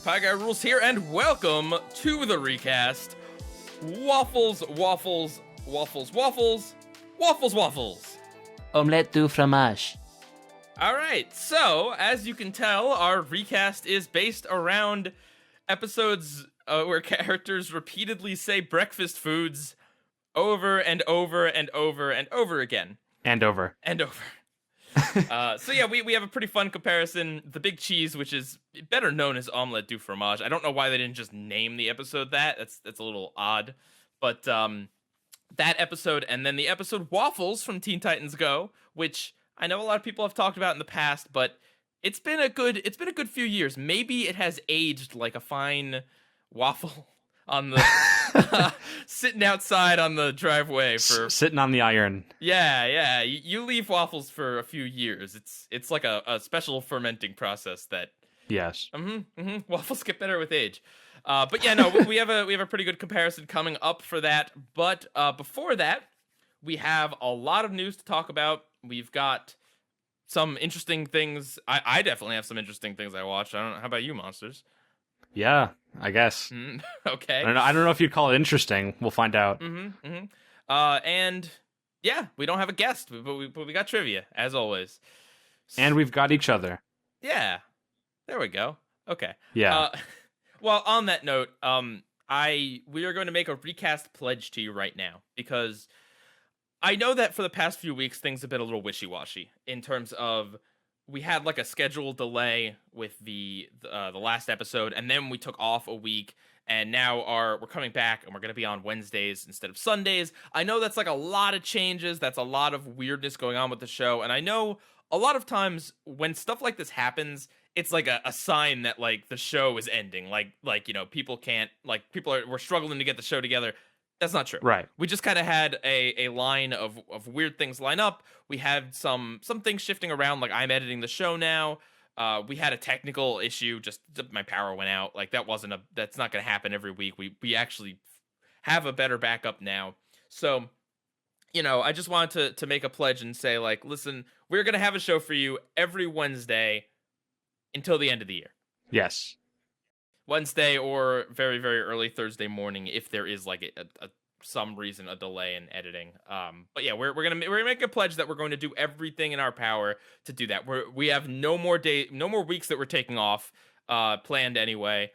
PIEGUYRULZ here, and welcome to the recast. Waffles, waffles, waffles, waffles, waffles, waffles. Omelette du fromage. Alright, so, as you can tell, our recast is based around episodes where characters repeatedly say breakfast foods over and over and over and over again. And over. And over. So yeah, we have a pretty fun comparison. The big cheese, which is better known as omelette du fromage. I don't know why they didn't just name the episode that. That's a little odd. But that episode, and then the episode Waffles from Teen Titans Go, which I know a lot of people have talked about in the past, but it's been a good few years. Maybe it has aged like a fine waffle on the sitting outside on the driveway for sitting on the iron. Yeah. You leave waffles for a few years. It's like a special fermenting process that. Yes. Waffles get better with age. But yeah, no, we have a pretty good comparison coming up for that. But before that, we have a lot of news to talk about. We've got some interesting things. I definitely have some interesting things I watched. I don't know. How about you, Monsters? Yeah, I guess. Okay. I don't know if you'd call it interesting. We'll find out. And yeah, we don't have a guest, but we got trivia, as always. And we've got each other. Yeah. There we go. Okay. Yeah. Well, on that note, we are going to make a recast pledge to you right now, because I know that for the past few weeks, things have been a little wishy-washy in terms of we had like a schedule delay with the last episode, and then we took off a week, and now we're coming back, and we're going to be on Wednesdays instead of Sundays. I know that's like a lot of changes. That's a lot of weirdness going on with the show, and I know a lot of times when stuff like this happens, it's like a sign that like the show is ending. Like you know, we're struggling to get the show together. That's not true. Right. We just kind of had a line of weird things line up. We had some things shifting around, like I'm editing the show now. We had a technical issue, just my power went out. Like that's not going to happen every week. We actually have a better backup now. So, you know, I just wanted to make a pledge and say, like, listen, we're going to have a show for you every Wednesday until the end of the year. Yes. Wednesday or very, very early Thursday morning if there is like some reason a delay in editing. But yeah, we're gonna make a pledge that we're going to do everything in our power to do that. We have no more weeks that we're taking off planned anyway,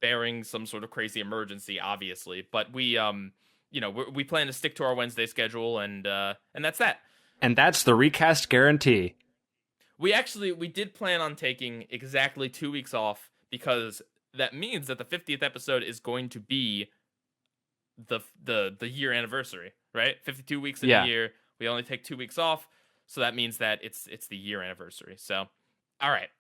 bearing some sort of crazy emergency, obviously. But we plan to stick to our Wednesday schedule, and that's that. And that's the recast guarantee. We did plan on taking exactly 2 weeks off, because that means that the 50th episode is going to be the year anniversary, right? 52 weeks in a year. We only take 2 weeks off, so that means that it's the year anniversary. So, all right.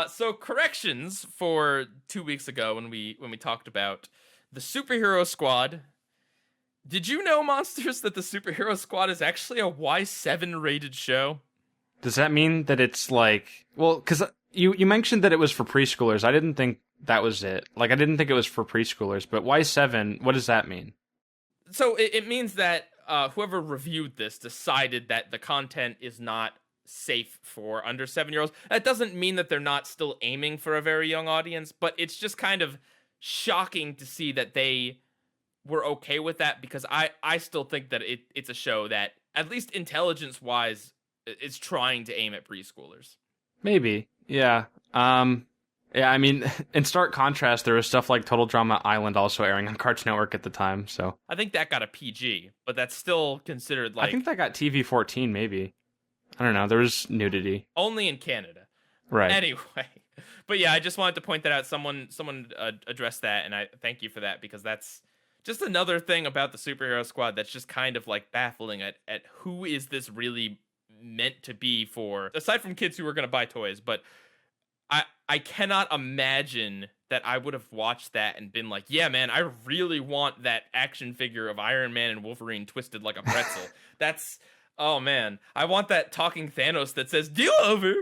So corrections for 2 weeks ago when we talked about the Superhero Squad. Did you know, Monsters, that the Superhero Squad is actually a Y7 rated show? Does that mean that it's like, well, because you mentioned that it was for preschoolers. I didn't think that was it. Like, I didn't think it was for preschoolers, but Y7, what does that mean? So it means that whoever reviewed this decided that the content is not safe for under 7-year-olds. That doesn't mean that they're not still aiming for a very young audience, but it's just kind of shocking to see that they were okay with that, because I still think that it's a show that, at least intelligence-wise, is trying to aim at preschoolers. Maybe. Yeah. Yeah, I mean, in stark contrast, there was stuff like Total Drama Island also airing on Cartoon Network at the time, so. I think that got a PG, but that's still considered like. I think that got TV-14, maybe. I don't know, there was nudity. Only in Canada. Right. Anyway. But yeah, I just wanted to point that out. Someone addressed that, and I thank you for that, because that's just another thing about the Superhero Squad that's just kind of like baffling at who is this really meant to be for, aside from kids who are going to buy toys. But I cannot imagine that I would have watched that and been like, yeah, man, I really want that action figure of Iron Man and Wolverine twisted like a pretzel. That's, oh man, I want that talking Thanos that says, deal over.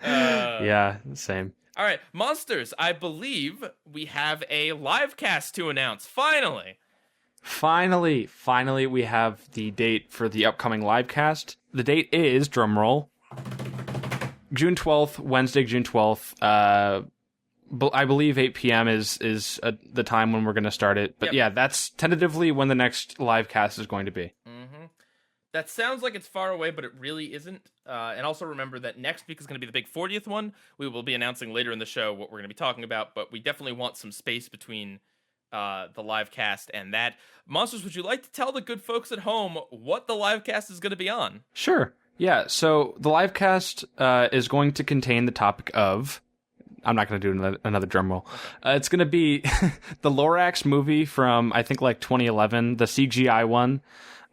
Yeah, same. All right, Monsters, I believe we have a live cast to announce, finally. Finally, we have the date for the upcoming live cast. The date is, drumroll, June 12th, Wednesday, June 12th. I believe 8 p.m. is the time when we're going to start it. But yeah, that's tentatively when the next live cast is going to be. Mm-hmm. That sounds like it's far away, but it really isn't. And also remember that next week is going to be the big 40th one. We will be announcing later in the show what we're going to be talking about, but we definitely want some space between the live cast and that. Monsters, would you like to tell the good folks at home what the live cast is going to be on? Sure. Yeah, so the live cast is going to contain the topic of... I'm not going to do another drum roll. It's going to be the Lorax movie from, I think, like 2011, the CGI one.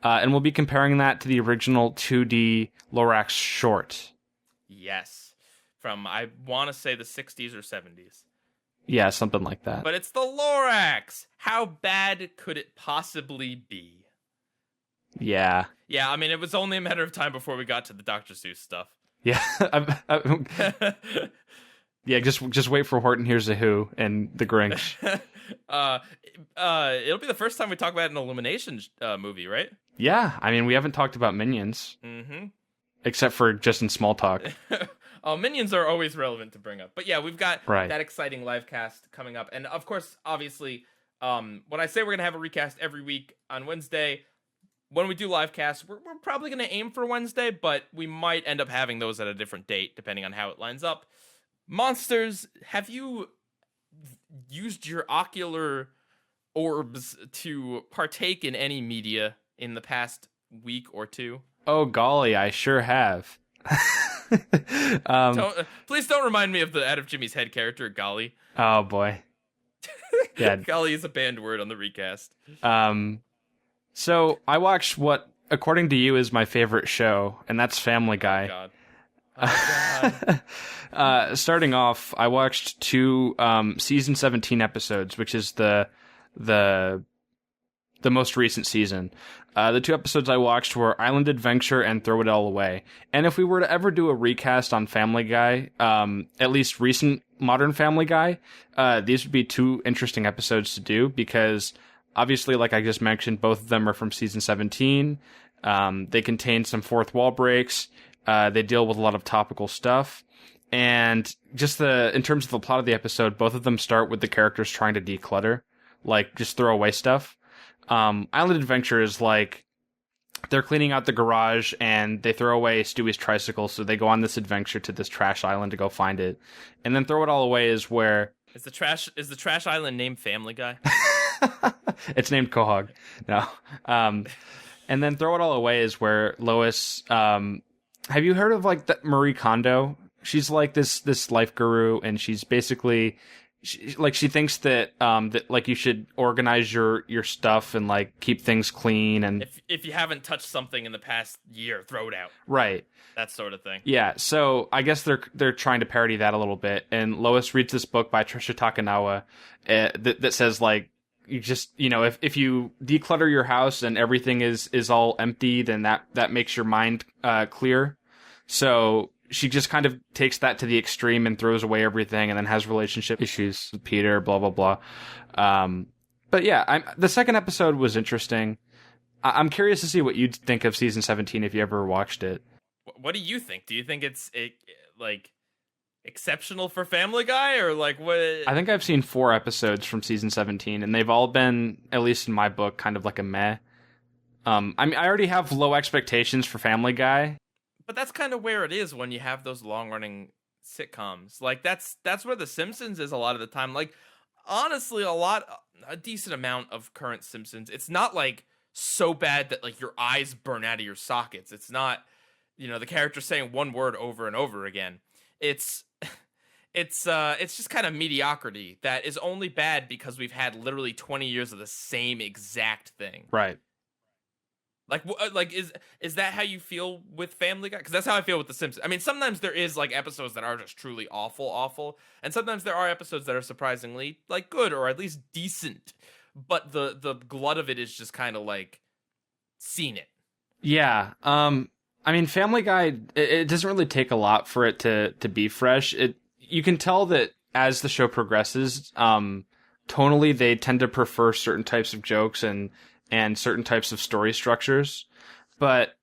And we'll be comparing that to the original 2D Lorax short. Yes. From, I want to say, the 60s or 70s. Yeah, something like that. But it's the Lorax! How bad could it possibly be? Yeah. Yeah, I mean, it was only a matter of time before we got to the Dr. Seuss stuff. Yeah. Yeah, just wait for Horton Hears a Who and The Grinch. It'll be the first time we talk about an Illumination movie, right? Yeah, I mean, we haven't talked about Minions. Mm-hmm. Except for just in small talk. Minions are always relevant to bring up. But yeah, we've got right. that exciting live cast coming up. And of course, obviously, when I say we're going to have a recast every week on Wednesday, when we do live casts, we're probably going to aim for Wednesday, but we might end up having those at a different date, depending on how it lines up. Monsters, have you used your ocular orbs to partake in any media in the past week or two? Oh, golly, I sure have. Please don't remind me of the Out of Jimmy's Head character, Golly. Oh, boy. Yeah. Golly is a banned word on the recast. So I watched what, according to you, is my favorite show, and that's Family Guy. Oh, God. Oh, God. Starting off, I watched 2 season 17 episodes, which is the most recent season. The 2 episodes I watched were Island Adventure and Throw It All Away. And if we were to ever do a recast on Family Guy, at least recent modern Family Guy, these would be 2 interesting episodes to do because obviously, like I just mentioned, both of them are from season 17. They contain some fourth wall breaks. They deal with a lot of topical stuff. And just in terms of the plot of the episode, both of them start with the characters trying to declutter, like just throw away stuff. Island Adventure is like they're cleaning out the garage and they throw away Stewie's tricycle, so they go on this adventure to this trash island to go find it. And then Throw It All Away is where is the trash island named Family Guy? It's named Quahog. No. And then Throw It All Away is where Lois have you heard of like Marie Kondo? She's like this life guru, and she's basically she thinks that that like you should organize your stuff and like keep things clean, and if you haven't touched something in the past year, throw it out. Right. That sort of thing. Yeah, so I guess they're trying to parody that a little bit, and Lois reads this book by Trisha Takanawa that says like you just if you declutter your house and everything is all empty, then that makes your mind clear. So she just kind of takes that to the extreme and throws away everything, and then has relationship issues with Peter, blah blah blah. But yeah, the second episode was interesting. I'm curious to see what you'd think of season 17 if you ever watched it. What do you think? Do you think it's like exceptional for Family Guy, or like what? I think I've seen 4 episodes from season 17, and they've all been, at least in my book, kind of like a meh. I mean, I already have low expectations for Family Guy. But that's kind of where it is when you have those long-running sitcoms. Like, that's where The Simpsons is a lot of the time. Like, honestly, a decent amount of current Simpsons. It's not, like, so bad that, like, your eyes burn out of your sockets. It's not, the character saying one word over and over again. It's just kind of mediocrity that is only bad because we've had literally 20 years of the same exact thing. Right. Like is that how you feel with Family Guy? Because that's how I feel with The Simpsons. I mean, sometimes there is like episodes that are just truly awful, and sometimes there are episodes that are surprisingly like good or at least decent. But the glut of it is just kind of like seen it. Yeah. I mean, Family Guy, it doesn't really take a lot for it to be fresh. You can tell that as the show progresses, tonally they tend to prefer certain types of jokes and certain types of story structures. But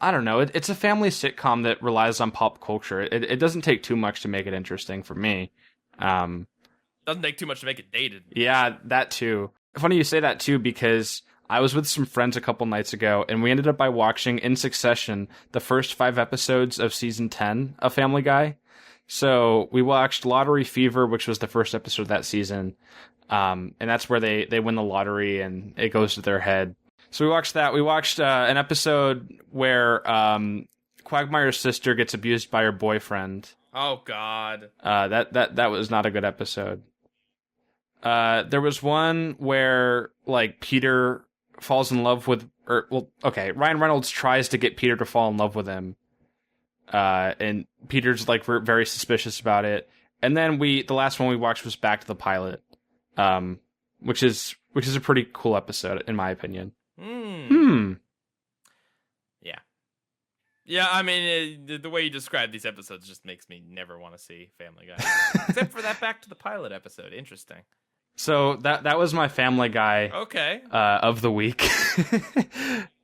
I don't know. It's a family sitcom that relies on pop culture. It doesn't take too much to make it interesting for me. Doesn't take too much to make it dated. Yeah, that too. Funny you say that too, because I was with some friends a couple nights ago, and we ended up by watching in succession the first 5 episodes of season 10 of Family Guy. So we watched Lottery Fever, which was the first episode of that season. And that's where they win the lottery and it goes to their head. So we watched that. We watched an episode where Quagmire's sister gets abused by her boyfriend. Oh God. That was not a good episode. There was one where like Peter falls in love with, Ryan Reynolds tries to get Peter to fall in love with him. And Peter's like very suspicious about it. And then the last one we watched was Back to the Pilot, which is a pretty cool episode in my opinion. Yeah. I mean, the way you describe these episodes just makes me never want to see Family Guy, except for that Back to the Pilot episode. Interesting. So that was my Family Guy of the week.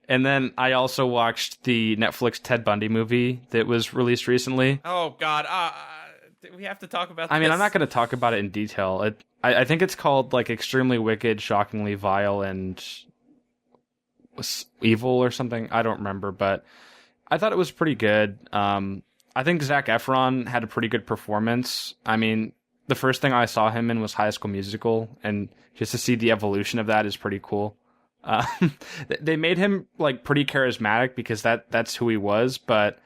And then I also watched the Netflix Ted Bundy movie that was released recently. Oh, God. We have to talk about this. I mean, I'm not going to talk about it in detail. I think it's called, like, Extremely Wicked, Shockingly Vile, and Evil or something. I don't remember, but I thought it was pretty good. I think Zac Efron had a pretty good performance. I mean, the first thing I saw him in was High School Musical, and just to see the evolution of that is pretty cool. They made him like pretty charismatic because that's who he was, but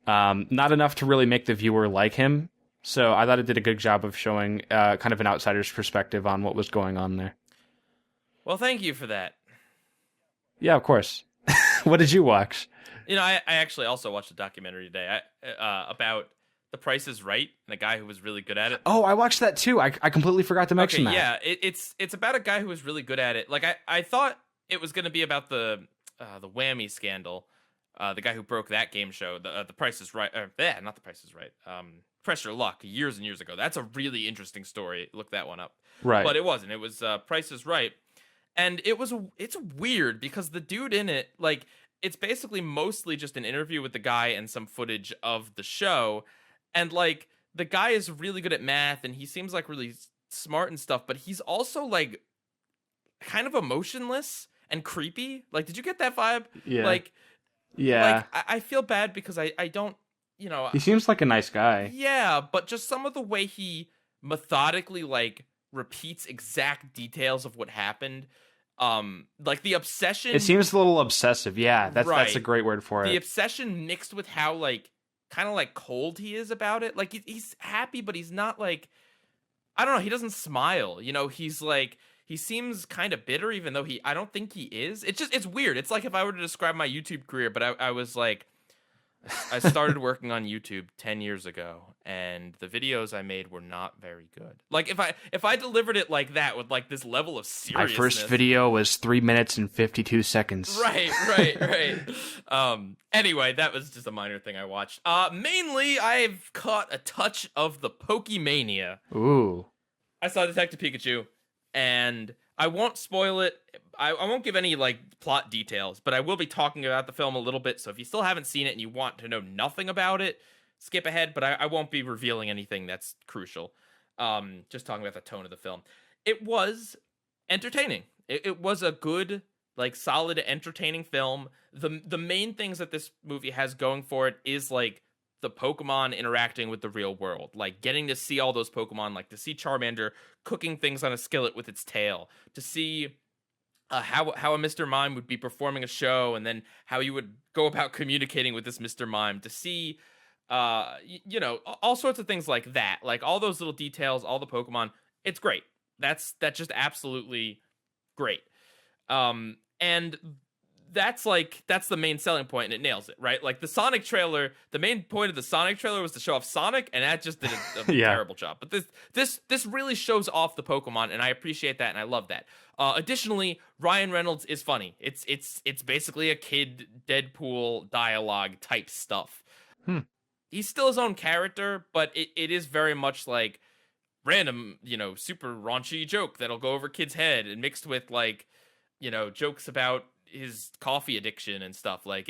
not enough to really make the viewer like him. So I thought it did a good job of showing kind of an outsider's perspective on what was going on there. Well, thank you for that. Yeah, of course. What did you watch? You know, I actually also watched a documentary today about The Price is Right and a guy who was really good at it. Oh, I watched that too. I completely forgot to mention that. Yeah, it's about a guy who was really good at it. Like I thought it was going to be about the Whammy scandal, the guy who broke that game show, the Price is Right. Not The Price is Right. Press Your Luck years and years ago. That's a really interesting story. Look that one up. Right, but it wasn't. It was Price is Right, and it's weird because the dude in it, like, it's basically mostly just an interview with the guy and some footage of the show, and like the guy is really good at math and he seems like really smart and stuff, but he's also like kind of emotionless and creepy. Like, did you get that vibe? Yeah. Like, I feel bad because I don't, you know. He seems like a nice guy. Yeah, but just some of the way he methodically, like, repeats exact details of what happened. Like, the obsession. It seems a little obsessive. Yeah, that's a great word for it. The obsession mixed with how, like, kind of, like, cold he is about it. Like, he's happy, but he's not, like, I don't know, he doesn't smile. You know, he's, like, he seems kind of bitter, even though I don't think he is. It's weird. It's like if I were to describe my YouTube career, but I was like, I started working on YouTube 10 years ago, and the videos I made were not very good. Like, if I delivered it like that, with like this level of seriousness. My first video was 3 minutes and 52 seconds. Right. Anyway, that was just a minor thing I watched. Mainly, I've caught a touch of the Pokemania. Ooh. I saw Detective Pikachu, and I won't spoil it. I won't give any, like, plot details, but I will be talking about the film a little bit, so if you still haven't seen it and you want to know nothing about it, skip ahead, but I won't be revealing anything that's crucial. Just talking about the tone of the film. It was entertaining. It was a good, like, solid, entertaining film. The main things that this movie has going for it is, like, the Pokemon interacting with the real world, like getting to see all those Pokemon, like to see Charmander cooking things on a skillet with its tail, to see how a Mr. Mime would be performing a show, and then how you would go about communicating with this Mr. Mime, to see, you know, all sorts of things like that, like all those little details, all the Pokemon. It's great. That's just absolutely great. And that's the main selling point, and it nails it, right? Like the Sonic trailer, the main point of the Sonic trailer was to show off Sonic, and that just did a terrible job. But this really shows off the Pokemon, and I appreciate that, and I love that. Additionally, Ryan Reynolds is funny. It's basically a kid Deadpool dialogue type stuff. He's still his own character, but it is very much like random, you know, super raunchy joke that'll go over kids' head, and mixed with, like, you know, jokes about his coffee addiction and stuff. Like,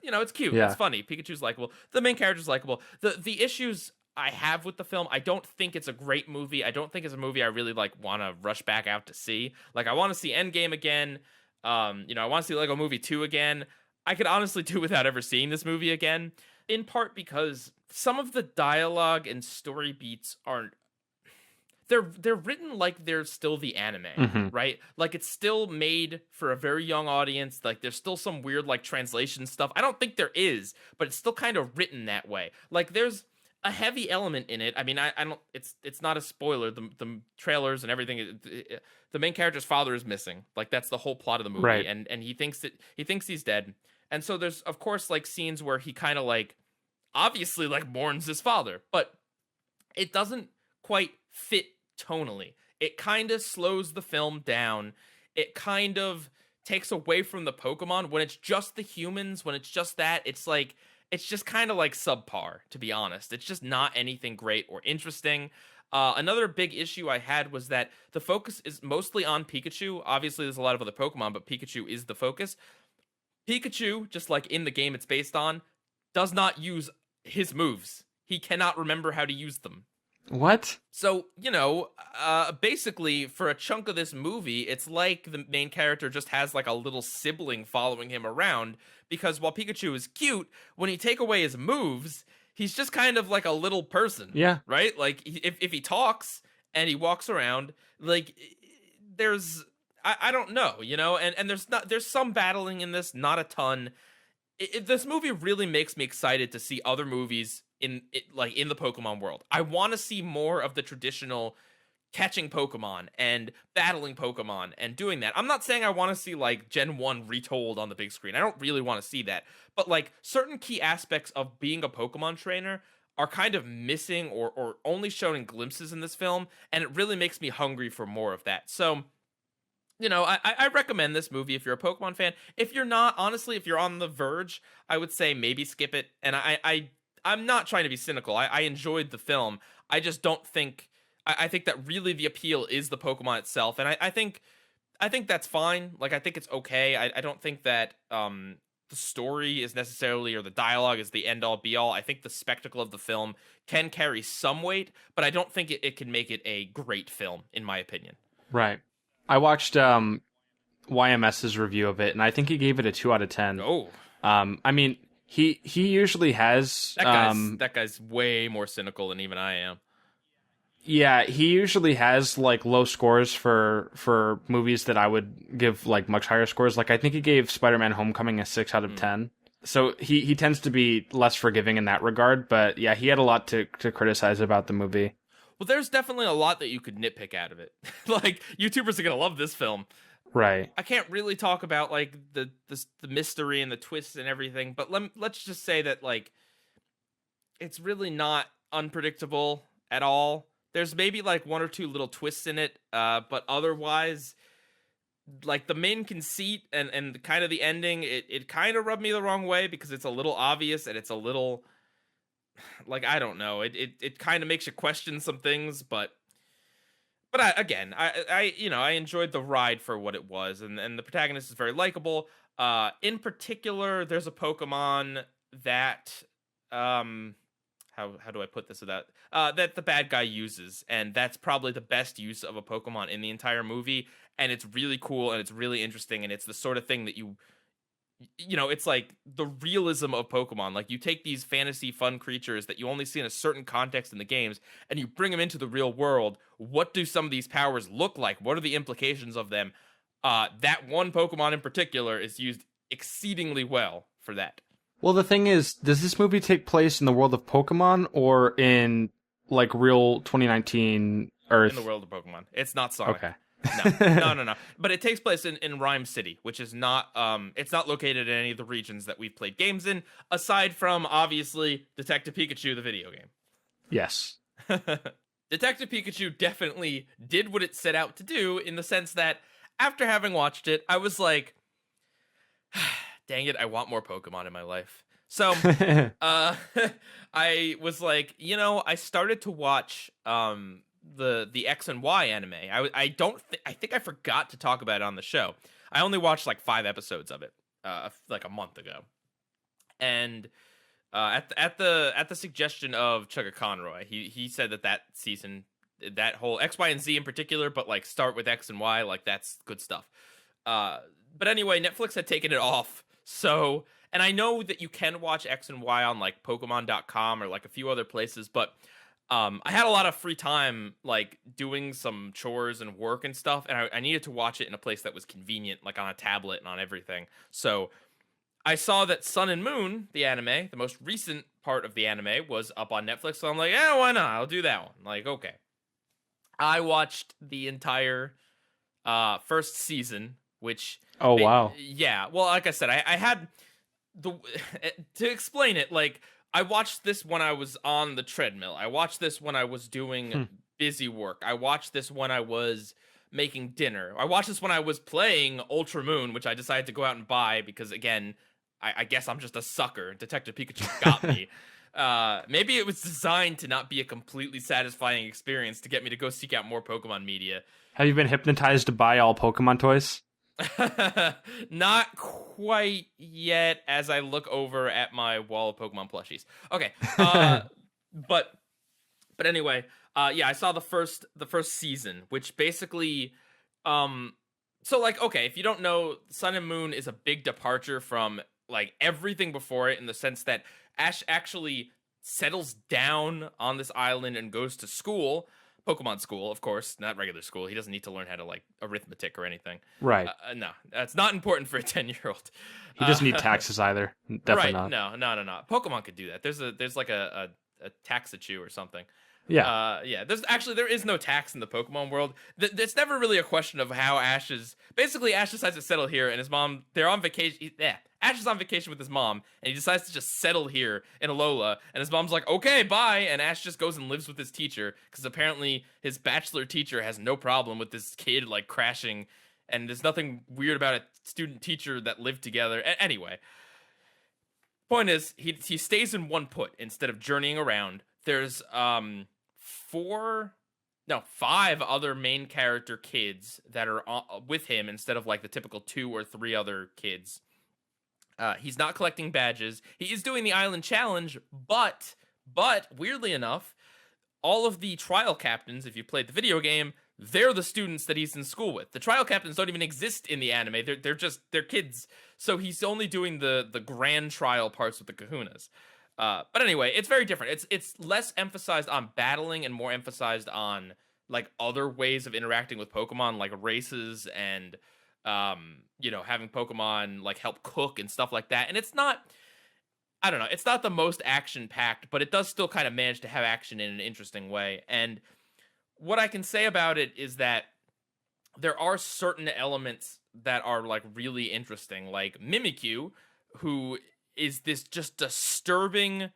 it's cute. Yeah. It's funny. Pikachu's likable. The main character's likable. The issues I have with the film, I don't think it's a great movie. I don't think it's a movie I really like want to rush back out to see. Like, I want to see Endgame again. I want to see Lego Movie 2 again. I could honestly do without ever seeing this movie again, in part because some of the dialogue and story beats aren't, they're written like they're still the anime, right? Like, it's still made for a very young audience. Like, there's still some weird like translation stuff. I don't think there is, but it's still kind of written that way. Like, there's a heavy element in it. I mean, I don't. It's not a spoiler. The trailers and everything. The main character's father is missing. Like, that's the whole plot of the movie, right. and he thinks he's dead. And so there's, of course, like scenes where he kind of like obviously like mourns his father, but it doesn't quite fit tonally. It kind of slows the film down. It kind of takes away from the Pokemon. When it's just the humans, when it's just that, it's like, it's just kind of like subpar, to be honest. It's just not anything great or interesting. Another big issue I had was that the focus is mostly on Pikachu. Obviously, there's a lot of other Pokemon, but Pikachu is the focus. Pikachu, just like in the game it's based on, does not use his moves. He cannot remember how to use them. What? So, basically, for a chunk of this movie, it's like the main character just has like a little sibling following him around, because while Pikachu is cute, when you take away his moves, he's just kind of like a little person. Yeah. Right? Like, if he talks and he walks around, like, there's, I don't know, and there's some battling in this, not a ton. This movie really makes me excited to see other movies in the Pokemon world. I want to see more of the traditional catching Pokemon and battling Pokemon and doing that. I'm not saying I want to see like Gen 1 retold on the big screen. I don't really want to see that. But like, certain key aspects of being a Pokemon trainer are kind of missing or only shown in glimpses in this film, and it really makes me hungry for more of that. So, I recommend this movie if you're a Pokemon fan. If you're not, honestly, if you're on the verge, I would say maybe skip it. And I'm not trying to be cynical. I enjoyed the film. I just don't think, I think that really the appeal is the Pokemon itself. And I think that's fine. Like, I think it's okay. I don't think that the story is necessarily, or the dialogue is the end all be all. I think the spectacle of the film can carry some weight, but I don't think it can make it a great film, in my opinion. Right. I watched YMS's review of it, and I think he gave it a 2 out of 10. Oh. I mean, he usually has... That guy's way more cynical than even I am. Yeah, he usually has like low scores for movies that I would give like much higher scores. Like, I think he gave Spider-Man Homecoming a 6 out of 10. So he tends to be less forgiving in that regard. But yeah, he had a lot to criticize about the movie. Well, there's definitely a lot that you could nitpick out of it. Like, YouTubers are gonna love this film. Right. I can't really talk about like the mystery and the twists and everything, but let's just say that like it's really not unpredictable at all. There's maybe like one or two little twists in it, but otherwise, like the main conceit and kind of the ending, it kind of rubbed me the wrong way because it's a little obvious and it's a little, like, I don't know. It kind of makes you question some things, but I enjoyed the ride for what it was, and the protagonist is very likable. In particular, there's a Pokemon that how do I put this without that the bad guy uses, and that's probably the best use of a Pokemon in the entire movie, and it's really cool and it's really interesting, and it's the sort of thing that it's like the realism of Pokemon. Like, you take these fantasy fun creatures that you only see in a certain context in the games, and you bring them into the real world. What do some of these powers look like? What are the implications of them? That one Pokemon in particular is used exceedingly well for that. Well, the thing is, does this movie take place in the world of Pokemon or in like real 2019 Earth? In the world of Pokemon. It's not Sonic. Okay. No. But it takes place in Rhyme City, which is not it's not located in any of the regions that we've played games in, aside from obviously Detective Pikachu, the video game. Yes. Detective Pikachu definitely did what it set out to do, in the sense that after having watched it, I was like, dang it, I want more Pokemon in my life. So I was like, I started to watch the X and Y anime. I think I forgot to talk about it on the show. I only watched like 5 episodes of it like a month ago. And at the suggestion of Chugga Conroy, he said that season, that whole X, Y, and Z in particular, but like start with X and Y, like that's good stuff. But anyway, Netflix had taken it off. So, and I know that you can watch X and Y on like Pokemon.com or like a few other places, but I had a lot of free time, like doing some chores and work and stuff, and I needed to watch it in a place that was convenient, like on a tablet and on everything. So I saw that Sun and Moon, the anime, the most recent part of the anime, was up on Netflix. So I'm like, yeah, why not? I'll do that one. Like, okay. I watched the entire first season, which... Oh, wow. Yeah. Well, like I said, I had... to explain it, like, I watched this when I was on the treadmill. I watched this when I was doing busy work. I watched this when I was making dinner. I watched this when I was playing Ultra Moon, which I decided to go out and buy because, again, I guess I'm just a sucker. Detective Pikachu got me. Maybe it was designed to not be a completely satisfying experience to get me to go seek out more Pokemon media. Have you been hypnotized to buy all Pokemon toys? Not quite yet, as I look over at my wall of Pokemon plushies. Okay, but anyway, yeah, I saw the first season, which basically, so like, okay, if you don't know, Sun and Moon is a big departure from like everything before it, in the sense that Ash actually settles down on this island and goes to school. Pokemon school, of course, not regular school. He doesn't need to learn how to, like, arithmetic or anything. Right. No, that's not important for a 10-year-old. He doesn't need taxes either. Definitely right, not. No. Pokemon could do that. There's like a Taxachu or something. Yeah. Yeah. There is no tax in the Pokemon world. It's never really a question of how Ash decides to settle here, and his mom, they're on vacation. Ash is on vacation with his mom, and he decides to just settle here in Alola, and his mom's like, okay, bye, and Ash just goes and lives with his teacher, because apparently his bachelor teacher has no problem with this kid, like, crashing, and there's nothing weird about a student-teacher that live together. Anyway, point is, he stays in one put instead of journeying around. There's, 5 other main character kids that are with him instead of, like, the typical 2 or 3 other kids. He's not collecting badges. He is doing the island challenge, but weirdly enough, all of the trial captains, if you played the video game, they're the students that he's in school with. The trial captains don't even exist in the anime. They're kids. So he's only doing the grand trial parts with the kahunas. But anyway, it's very different. It's less emphasized on battling and more emphasized on like other ways of interacting with Pokemon, like races and having Pokemon like help cook and stuff like that. And it's not, I don't know, it's not the most action packed, but it does still kind of manage to have action in an interesting way. And what I can say about it is that there are certain elements that are like really interesting, like Mimikyu, who is this just disturbing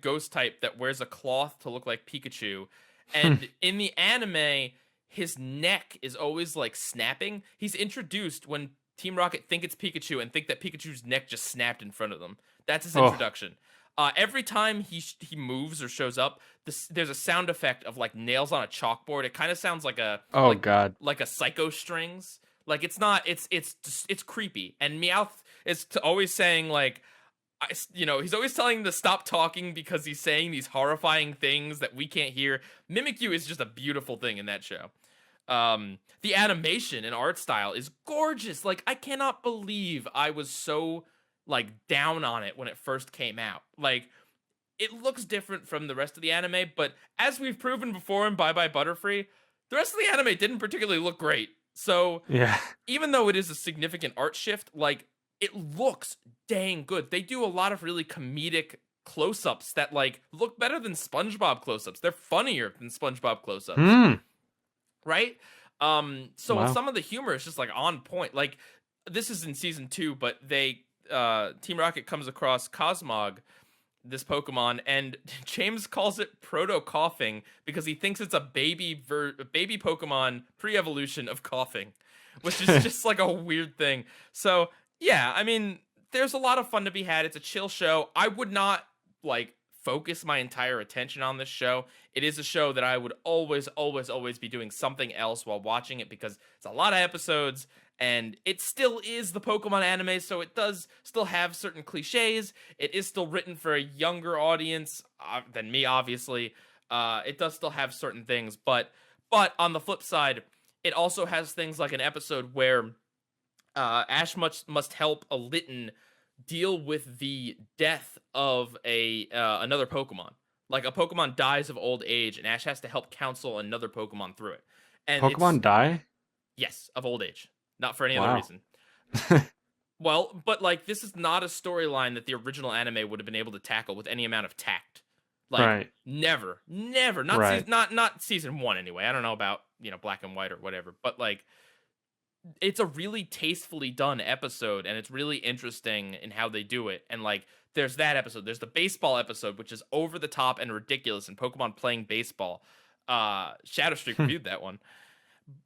ghost type that wears a cloth to look like Pikachu. And in the anime, his neck is always like snapping. He's introduced when Team Rocket think it's Pikachu and think that Pikachu's neck just snapped in front of them. That's his introduction. Every time he moves or shows up, there's a sound effect of like nails on a chalkboard. It kind of sounds like like a Psycho Strings. Like it's creepy. And Meowth is always saying like, he's always telling him to stop talking because he's saying these horrifying things that we can't hear. Mimikyu is just a beautiful thing in that show. The animation and art style is gorgeous. Like, I cannot believe I was so, like, down on it when it first came out. Like, it looks different from the rest of the anime, but as we've proven before in Bye Bye Butterfree, the rest of the anime didn't particularly look great. So, yeah, even though it is a significant art shift, like, it looks dang good. They do a lot of really comedic close-ups that, like, look better than SpongeBob close-ups. They're funnier than SpongeBob close-ups. Right? Wow. Some of the humor is just, like, on point. Like, this is in Season 2, but Team Rocket comes across Cosmog, this Pokemon, and James calls it Proto-Coughing because he thinks it's a baby Pokemon pre-evolution of coughing, which is just, like, a weird thing. So, yeah, I mean, there's a lot of fun to be had. It's a chill show. I would not, like, focus my entire attention on this show. It is a show that I would always, always, always be doing something else while watching it because it's a lot of episodes and it still is the Pokemon anime, so it does still have certain cliches. It is still written for a younger audience than me, obviously. It does still have certain things, but on the flip side, it also has things like an episode where Ash must help a Litten deal with the death of another Pokemon. Like a Pokemon dies of old age, and Ash has to help counsel another Pokemon through it. And Pokemon die? Yes, of old age. Not for any other reason. Well, but like this is not a storyline that the original anime would have been able to tackle with any amount of tact. Like never. Not right. not season 1 anyway. I don't know about, Black and White or whatever, but like it's a really tastefully done episode and it's really interesting in how they do it. And like there's that episode, there's the baseball episode, which is over the top and ridiculous, and Pokemon playing baseball. Shadow Streak reviewed that one.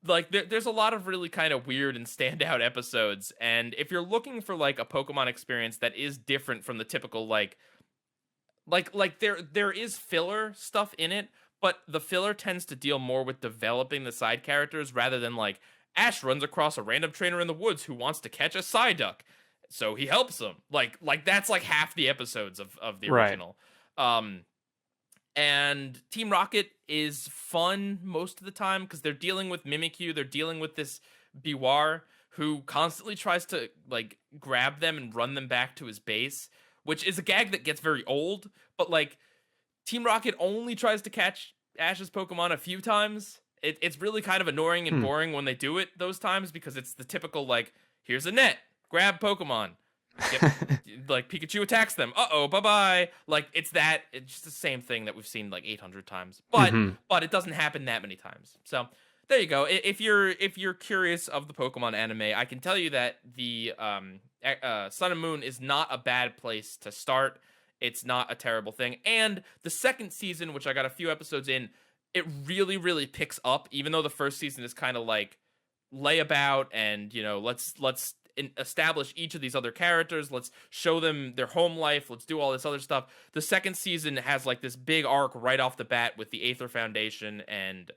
Like there's a lot of really kind of weird and standout episodes, and if you're looking for like a Pokemon experience that is different from the typical like there is filler stuff in it, but the filler tends to deal more with developing the side characters rather than like Ash runs across a random trainer in the woods who wants to catch a Psyduck, so he helps him. Like that's like half the episodes of the original. And Team Rocket is fun most of the time because they're dealing with Mimikyu. They're dealing with this Biwar who constantly tries to like grab them and run them back to his base, which is a gag that gets very old. But like Team Rocket only tries to catch Ash's Pokemon a few times. It's really kind of annoying and boring when they do it those times because it's the typical like, here's a net, grab Pokemon. Like Pikachu attacks them. Bye-bye. Like it's just the same thing that we've seen like 800 times. But it doesn't happen that many times. So there you go. If you're curious of the Pokemon anime, I can tell you that the Sun and Moon is not a bad place to start. It's not a terrible thing. And the second season, which I got a few episodes in, it really, really picks up, even though the first season is kind of like layabout and, let's establish each of these other characters. Let's show them their home life. Let's do all this other stuff. The second season has like this big arc right off the bat with the Aether Foundation and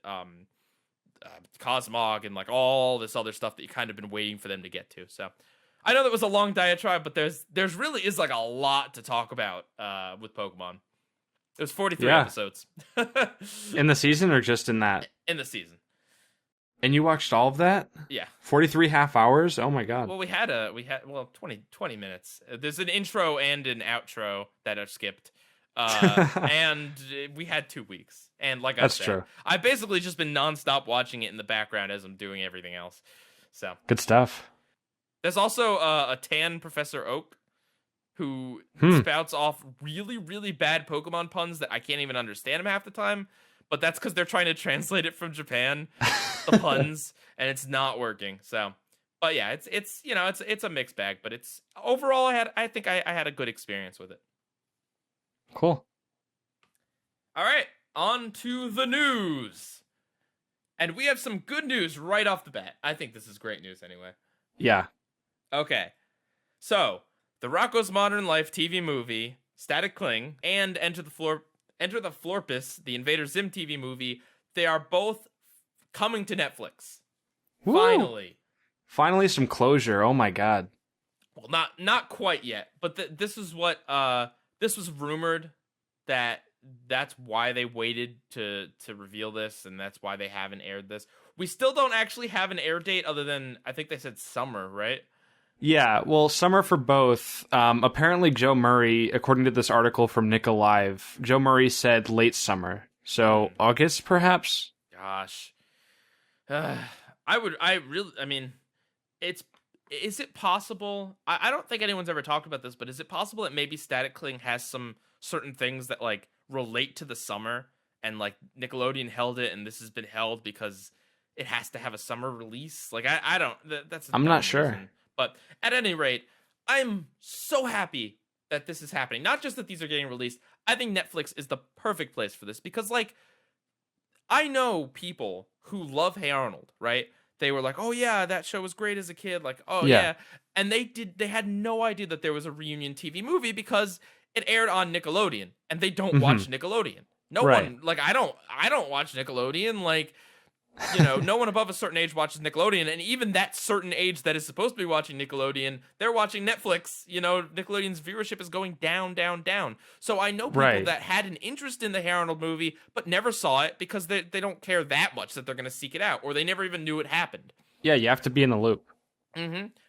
Cosmog and like all this other stuff that you kind of been waiting for them to get to. So I know that was a long diatribe, but there's really is like a lot to talk about with Pokemon. There's 43 episodes. In the season or just in that? In the season. And you watched all of that? Yeah. 43 half hours? Oh my god. Well, we had 20 minutes. There's an intro and an outro that I've skipped. And we had 2 weeks. And like I said, true. I've basically just been nonstop watching it in the background as I'm doing everything else. So good stuff. There's also a tan Professor Oak who spouts off really, really bad Pokemon puns that I can't even understand him half the time. But that's because they're trying to translate it from Japan, the puns, and it's not working. So, but yeah, it's a mixed bag. But it's overall, I think I had a good experience with it. Cool. All right, on to the news, and we have some good news right off the bat. I think this is great news, anyway. Yeah. Okay, so the Rocko's Modern Life TV movie, Static Cling, and Enter the Florpus, the Invader Zim TV movie, they are both coming to Netflix. Woo! Finally some closure. Oh my god. Well, not quite yet, but this is what this was rumored that's why they waited to reveal this, and that's why they haven't aired this. We still don't actually have an air date other than I think they said summer, right? Yeah, well, summer for both. Apparently, Joe Murray, according to this article from Nick Alive, Joe Murray said late summer. So August, perhaps? Gosh. Is it possible? I don't think anyone's ever talked about this, but is it possible that maybe Static Cling has some certain things that like relate to the summer and like Nickelodeon held it and this has been held because it has to have a summer release? Like, I don't, I'm not sure. Reason. But at any rate, I'm so happy that this is happening. Not just that these are getting released. I think Netflix is the perfect place for this because, like, I know people who love Hey Arnold, right? They were like, oh, yeah, that show was great as a kid. Like, oh, yeah. And they had no idea that there was a reunion TV movie because it aired on Nickelodeon, and they don't watch Nickelodeon. No one, like, I don't watch Nickelodeon. Like, you know, no one above a certain age watches Nickelodeon, and even that certain age that is supposed to be watching Nickelodeon, they're watching Netflix. You know, Nickelodeon's viewership is going down, down, down. So I know people that had an interest in the Hey Arnold movie, but never saw it because they don't care that much that they're going to seek it out, or they never even knew it happened. Yeah, you have to be in the loop.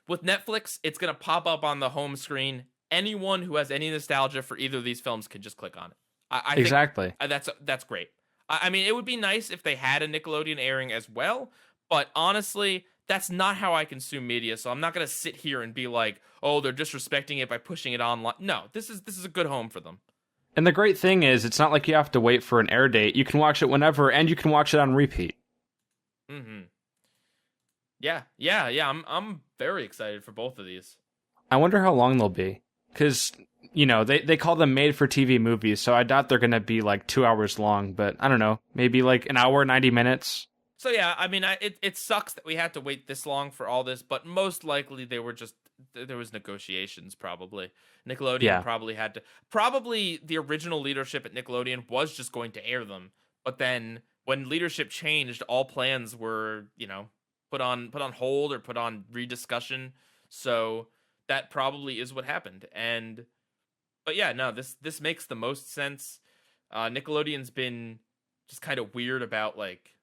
With Netflix, it's going to pop up on the home screen. Anyone who has any nostalgia for either of these films can just click on it. I Exactly. think that's great. I mean, it would be nice if they had a Nickelodeon airing as well, but honestly, that's not how I consume media, so I'm not going to sit here and be like, oh, they're disrespecting it by pushing it online. No, this is a good home for them. And the great thing is, it's not like you have to wait for an air date. You can watch it whenever, and you can watch it on repeat. Yeah, I'm very excited for both of these. I wonder how long they'll be, because, you know, they call them made-for-TV movies, so I doubt they're going to be, like, 2 hours long, but I don't know, maybe, like, an hour, 90 minutes? So, yeah, I mean, it sucks that we had to wait this long for all this, but most likely there was negotiations, probably. Nickelodeon probably the original leadership at Nickelodeon was just going to air them, but then when leadership changed, all plans were, you know, put on hold or put on rediscussion, so that probably is what happened. But yeah, no, this makes the most sense. Nickelodeon's been just kind of weird about, like,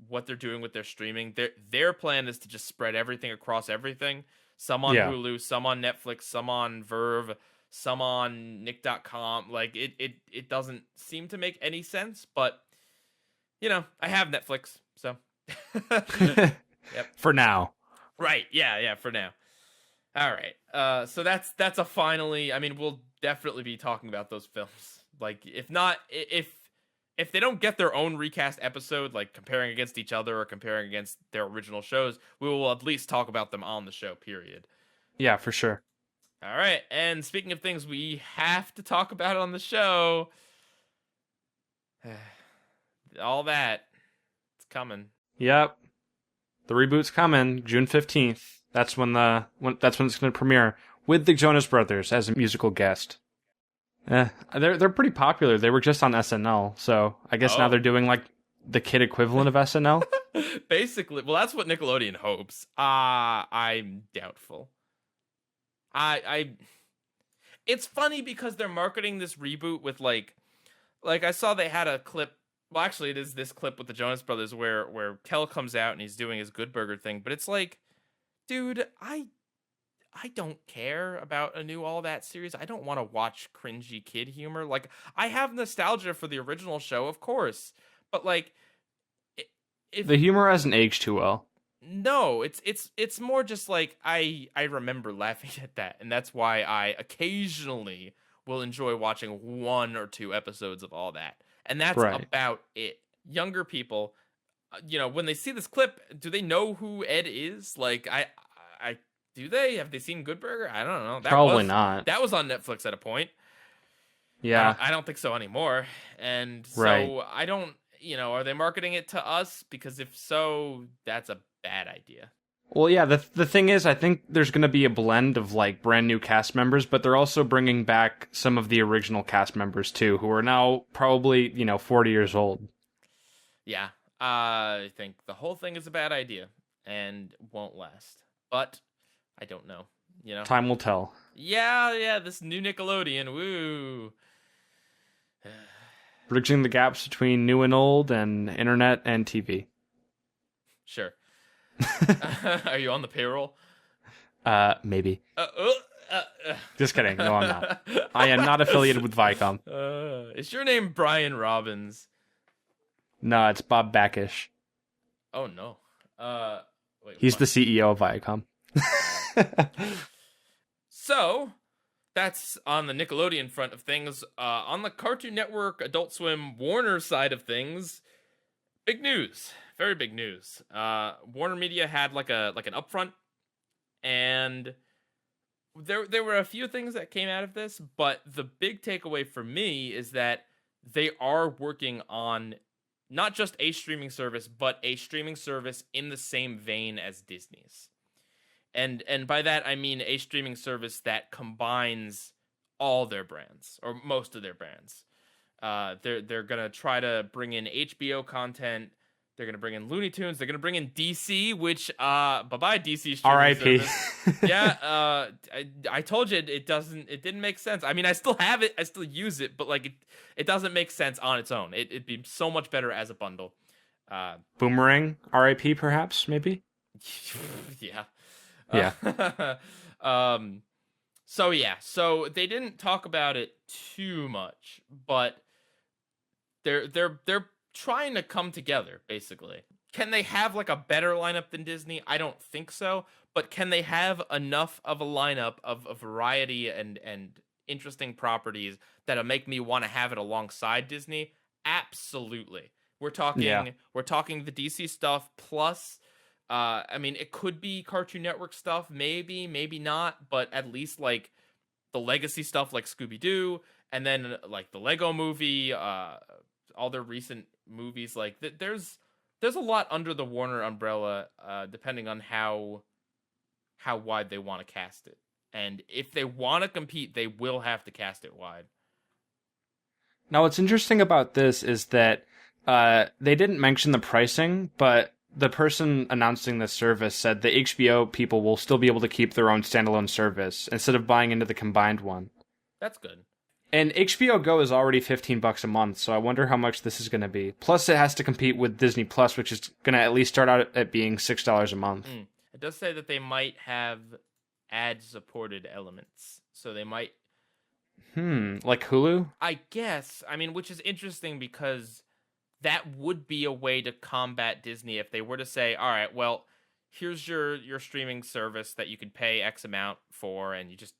what they're doing with their streaming. Their plan is to just spread everything across everything. Some on Hulu, some on Netflix, some on Verve, some on Nick.com. Like, it doesn't seem to make any sense, but, you know, I have Netflix, so. Yep. For now. Right, yeah, for now. All right, so that's a finally. I mean, we'll definitely be talking about those films. Like, if not, if they don't get their own recast episode, like comparing against each other or comparing against their original shows, we will at least talk about them on the show, period. Yeah, for sure. All right, and speaking of things we have to talk about on the show, all that, it's coming. Yep. The reboot's coming, June 15th. That's when it's going to premiere, with the Jonas Brothers as a musical guest. They're pretty popular. They were just on SNL, so I guess now they're doing, like, the kid equivalent of SNL. Basically, well, that's what Nickelodeon hopes. I'm doubtful. It's funny because they're marketing this reboot with, like I saw they had a clip. Well, actually, it is this clip with the Jonas Brothers where Kel comes out and he's doing his Good Burger thing, but it's like, dude, I don't care about a new All That series. I don't want to watch cringy kid humor. Like, I have nostalgia for the original show, of course, but, like, if the humor hasn't aged too well. No, it's more just like I remember laughing at that, and that's why I occasionally will enjoy watching 1 or 2 episodes of All That, and that's about it. Younger people, you know, when they see this clip, do they know who Ed is? Like, I do they? Have they seen Good Burger? I don't know. Probably not. That was on Netflix at a point. Yeah. I don't think so anymore. And so I don't, you know, are they marketing it to us? Because if so, that's a bad idea. Well, yeah, the thing is, I think there's going to be a blend of, like, brand new cast members, but they're also bringing back some of the original cast members, too, who are now probably, you know, 40 years old. Yeah, I think the whole thing is a bad idea and won't last. But I don't know, you know. Time will tell. Yeah, this new Nickelodeon, woo. Bridging the gaps between new and old and internet and TV. Sure. Are you on the payroll? Maybe. Just kidding. No, I'm not. I am not affiliated with Viacom. Is your name Brian Robbins? No, it's Bob Backish. Oh, no. Wait, he's the CEO of Viacom. So, that's on the Nickelodeon front of things. On the Cartoon Network, Adult Swim, Warner side of things, big news. Very big news. Warner Media had like an upfront, and there were a few things that came out of this, but the big takeaway for me is that they are working on not just a streaming service, but a streaming service in the same vein as Disney's. And by that, I mean a streaming service that combines all their brands or most of their brands. They're gonna try to bring in HBO content. They're gonna bring in Looney Tunes. They're gonna bring in DC, which bye bye DC streaming R.I.P. service. Yeah, I told you it didn't make sense. I mean, I still have it, I still use it, but like it doesn't make sense on its own. It'd be so much better as a bundle. Boomerang, R.I.P. Perhaps, maybe. Yeah. Yeah. So they didn't talk about it too much, but they're trying to come together, basically. Can they have like a better lineup than Disney? I don't think so, but can they have enough of a lineup of variety and interesting properties that'll make me want to have it alongside Disney? Absolutely. We're talking the DC stuff plus I mean, it could be Cartoon Network stuff, maybe not, but at least like the legacy stuff like Scooby-Doo, and then like the Lego movie, all their recent movies. Like there's a lot under the Warner umbrella, depending on how wide they want to cast it. And if they want to compete, they will have to cast it wide. Now, what's interesting about this is that they didn't mention the pricing, but the person announcing this service said the HBO people will still be able to keep their own standalone service instead of buying into the combined one. That's good. And HBO Go is already $15 a month, so I wonder how much this is going to be. Plus, it has to compete with Disney Plus, which is going to at least start out at being $6 a month. It does say that they might have ad-supported elements, so they might... Like Hulu? I guess. I mean, which is interesting because that would be a way to combat Disney if they were to say, all right, well, here's your streaming service that you could pay X amount for, and you just,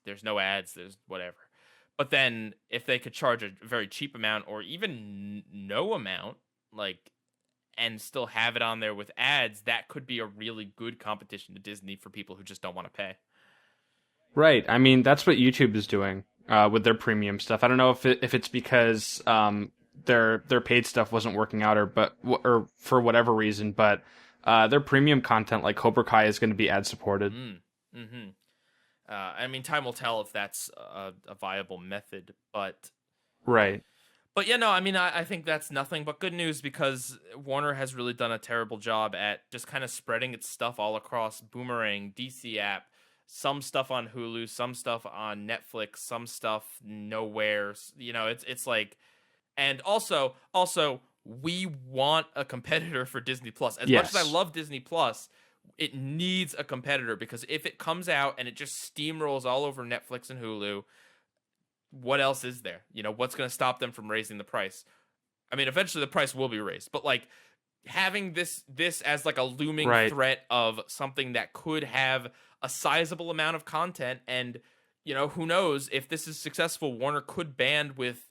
there's no ads, there's whatever. But then if they could charge a very cheap amount or even no amount, like, and still have it on there with ads, that could be a really good competition to Disney for people who just don't want to pay. Right. I mean, that's what YouTube is doing with their premium stuff. I don't know if it's because their paid stuff wasn't working out or for whatever reason, but their premium content like Cobra Kai is going to be ad supported. I mean, time will tell if that's a viable method, but right. But yeah, no, I mean, I think that's nothing but good news because Warner has really done a terrible job at just kind of spreading its stuff all across Boomerang, DC app, some stuff on Hulu, some stuff on Netflix, some stuff nowhere. It's like, and also we want a competitor for Disney Plus. As much as I love Disney Plus, it needs a competitor because if it comes out and it just steamrolls all over Netflix and Hulu, what else is there? What's going to stop them from raising the price? I mean, eventually the price will be raised, but like having this as like a looming threat of something that could have a sizable amount of content, and who knows if this is successful, Warner could band with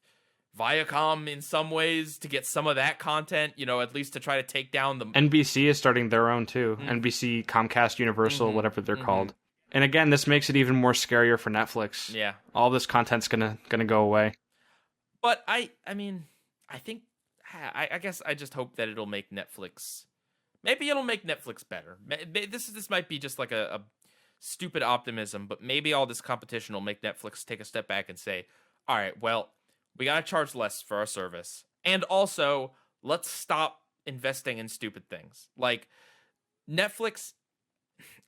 Viacom in some ways to get some of that content, at least to try to take down the... NBC is starting their own too. NBC, Comcast, Universal, whatever they're called. And again, this makes it even more scarier for Netflix. Yeah. All this content's gonna go away. But I guess I just hope that it'll make Netflix... Maybe it'll make Netflix better. This might be just like a stupid optimism, but maybe all this competition will make Netflix take a step back and say, all right, well, we gotta charge less for our service. And also, let's stop investing in stupid things. Like, Netflix...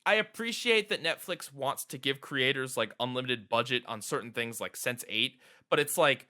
I appreciate that Netflix wants to give creators like unlimited budget on certain things like Sense8, but it's like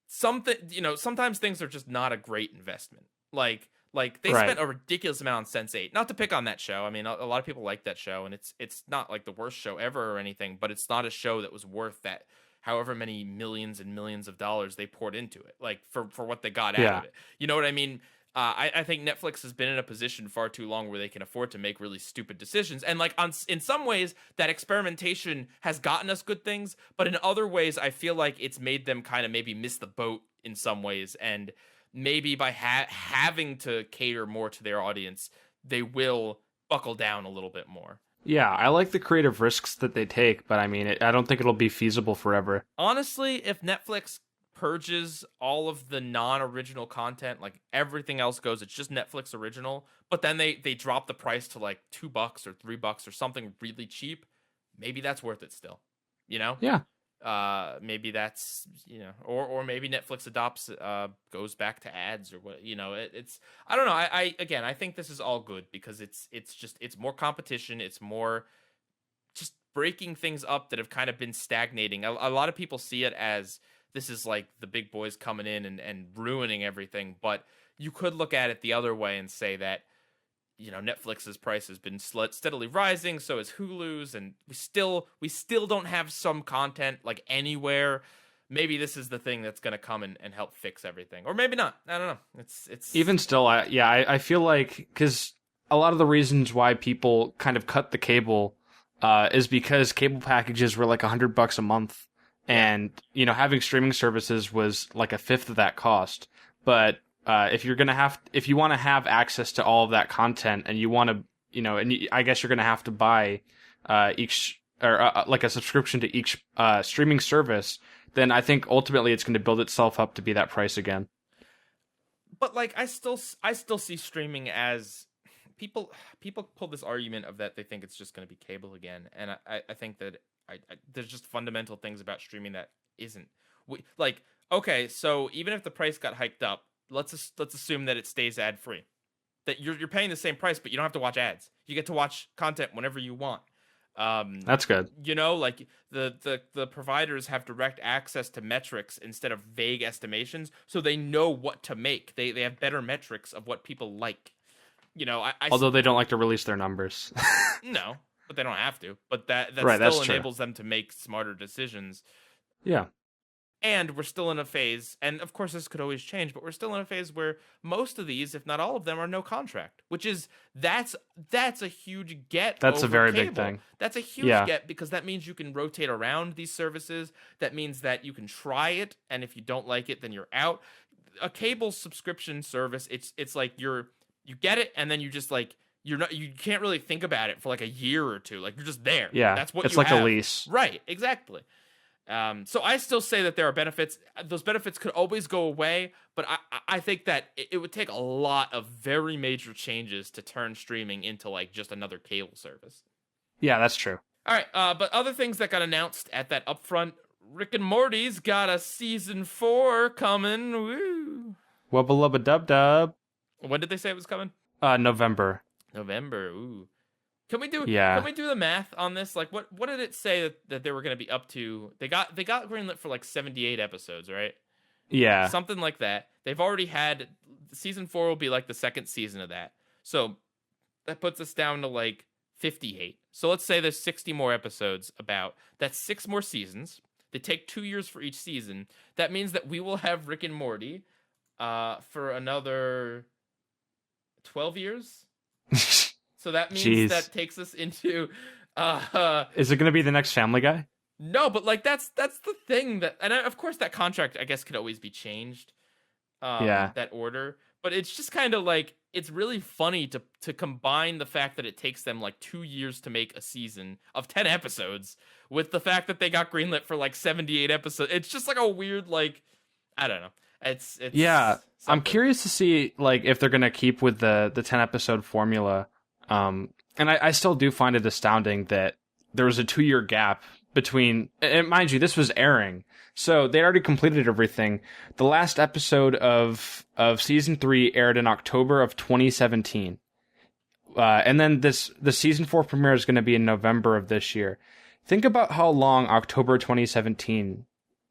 sometimes things are just not a great investment. Like they spent a ridiculous amount on Sense8. Not to pick on that show. I mean, a lot of people like that show, and it's not like the worst show ever or anything, but it's not a show that was worth that however many millions and millions of dollars they poured into it, like for what they got out of it. You know what I mean? I think Netflix has been in a position far too long where they can afford to make really stupid decisions. And like in some ways, that experimentation has gotten us good things. But in other ways, I feel like it's made them kind of maybe miss the boat in some ways. And maybe by having to cater more to their audience, they will buckle down a little bit more. Yeah, I like the creative risks that they take. But I mean, I don't think it'll be feasible forever. Honestly, if Netflix purges all of the non-original content, like everything else goes, it's just Netflix original, but then they drop the price to like $2 or $3 or something really cheap, maybe that's worth it still, Yeah, Maybe that's, or maybe Netflix adopts, goes back to ads or what, it's, I don't know. Again, I think this is all good because it's more competition. It's more just breaking things up that have kind of been stagnating. A lot of people see it as this is like the big boys coming in and ruining everything. But you could look at it the other way and say that, Netflix's price has been steadily rising, so is Hulu's, and we still don't have some content like anywhere. Maybe this is the thing that's going to come and help fix everything, or maybe not. I don't know. It's even still, I feel like, because a lot of the reasons why people kind of cut the cable is because cable packages were like $100 a month, and having streaming services was like a fifth of that cost. But if you want to have access to all of that content, and you want to, I guess you're going to have to buy each, or like a subscription to each streaming service, then I think ultimately it's going to build itself up to be that price again. But like, I still see streaming as people pull this argument of that they think it's just going to be cable again, and I think that there's just fundamental things about streaming that isn't. Okay, so even if the price got hiked up, let's assume that it stays ad free, that you're paying the same price, but you don't have to watch ads. You get to watch content whenever you want. That's good. Like the providers have direct access to metrics instead of vague estimations, so they know what to make. They have better metrics of what people like. Although they don't like to release their numbers. No, but they don't have to. But that right, still enables them to make smarter decisions. Yeah. And we're still in a phase, and of course this could always change, but we're still in a phase where most of these, if not all of them, are no contract, which is that's a huge get. That's a very cable. big thing. That's a huge get, because that means you can rotate around these services. That means that you can try it, and if you don't like it, then you're out. A cable subscription service, it's like you get it, and then you just like you can't really think about it for like a year or two. Like, you're just there. Yeah, that's what it's you like have. a lease. Right, exactly. So I still say that there are benefits. Those benefits could always go away, but I think that it would take a lot of very major changes to turn streaming into like just another cable service. Yeah, that's true. All right, but other things that got announced at that upfront, Rick and Morty's got a season 4 coming. Woo! Wubba lubba dub dub. When did they say it was coming? November. Ooh. Can we do the math on this? Like, what did it say that they were going to be up to? They got greenlit for like 78 episodes, right? Yeah. Something like that. They've already had season 4 will be like the second season of that. So that puts us down to like 58. So let's say there's 60 more episodes about. That's 6 more seasons. They take 2 years for each season. That means that we will have Rick and Morty for another 12 years. So that means that takes us into. Is it going to be the next Family Guy? No, but like that's the thing and of course that contract I guess could always be changed. That order, but it's just kind of like it's really funny to combine the fact that it takes them like 2 years to make a season of 10 episodes with the fact that they got greenlit for like 78 episodes. It's just like a weird like I don't know. It's yeah. Something. I'm curious to see like if they're going to keep with the 10 episode formula. And I still do find it astounding that there was a 2-year gap between, and mind you, this was airing. So they already completed everything. The last episode of season 3 aired in October of 2017. And then the season 4 premiere is going to be in November of this year. Think about how long October 2017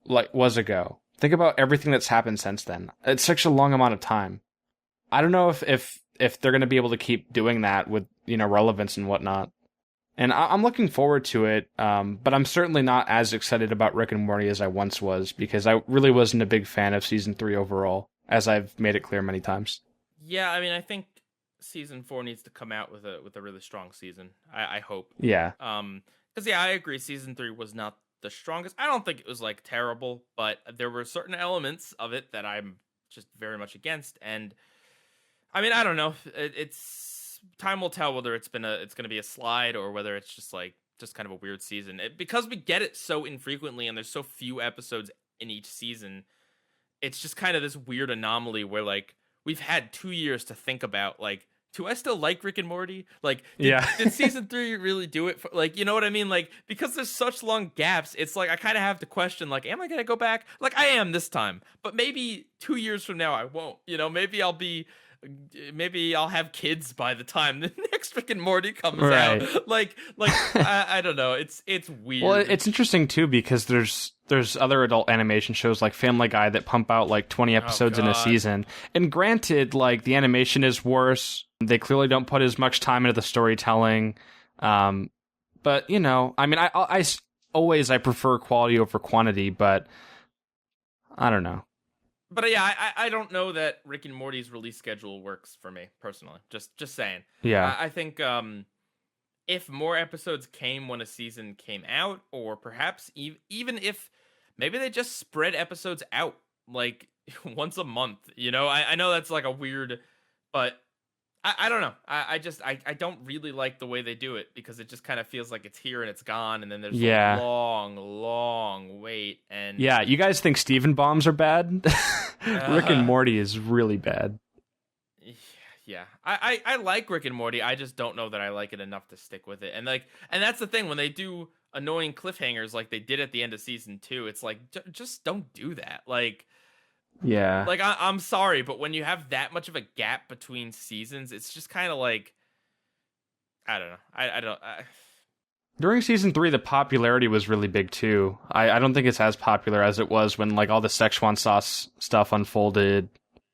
was ago. Think about everything that's happened since then. It's such a long amount of time. I don't know if they're going to be able to keep doing that with, relevance and whatnot. And I'm looking forward to it, but I'm certainly not as excited about Rick and Morty as I once was, because I really wasn't a big fan of season 3 overall, as I've made it clear many times. Yeah, I mean, I think season 4 needs to come out with a really strong season. I hope. Yeah. Because I agree, season 3 was not the strongest. I don't think it was like terrible, but there were certain elements of it that I'm just very much against, and I mean, I don't know. It's time will tell whether it's going to be a slide or whether it's just kind of a weird season. Because we get it so infrequently and there's so few episodes in each season, it's just kind of this weird anomaly where like we've had 2 years to think about like do I still like Rick and Morty? Like, Yeah. did season 3 really do it? For, like, you know what I mean? Like, because there's such long gaps, it's like I kind of have to question, like, am I gonna go back? Like, I am this time, but maybe 2 years from now I won't. You know, maybe I'll have kids by the time the next Rick and Morty comes Right. out. Like I don't know. It's weird. Well, it's interesting too because there's other adult animation shows like Family Guy that pump out like 20 episodes in a season. And granted, like the animation is worse. They clearly don't put as much time into the storytelling. But you know, I mean, I always prefer quality over quantity, but I don't know. But yeah, I don't know that Rick and Morty's release schedule works for me personally. Just saying. Yeah. I think if more episodes came when a season came out, or perhaps even if maybe they just spread episodes out like once a month. You know, I know that's like a weird, but I don't know. I don't really like the way they do it because it just kind of feels like it's here and it's gone, and then there's a long wait. And yeah, you guys think Steven bombs are bad? Rick and Morty is really bad. Yeah, I like Rick and Morty. I just don't know that I like it enough to stick with it. And that's the thing when they do annoying cliffhangers like they did at the end of season 2. It's like just don't do that. Like. Yeah. Like, I'm sorry, but when you have that much of a gap between seasons, it's just kind of like, I don't know. I don't. During season 3, the popularity was really big, too. I don't think it's as popular as it was when, like, all the Szechuan sauce stuff unfolded.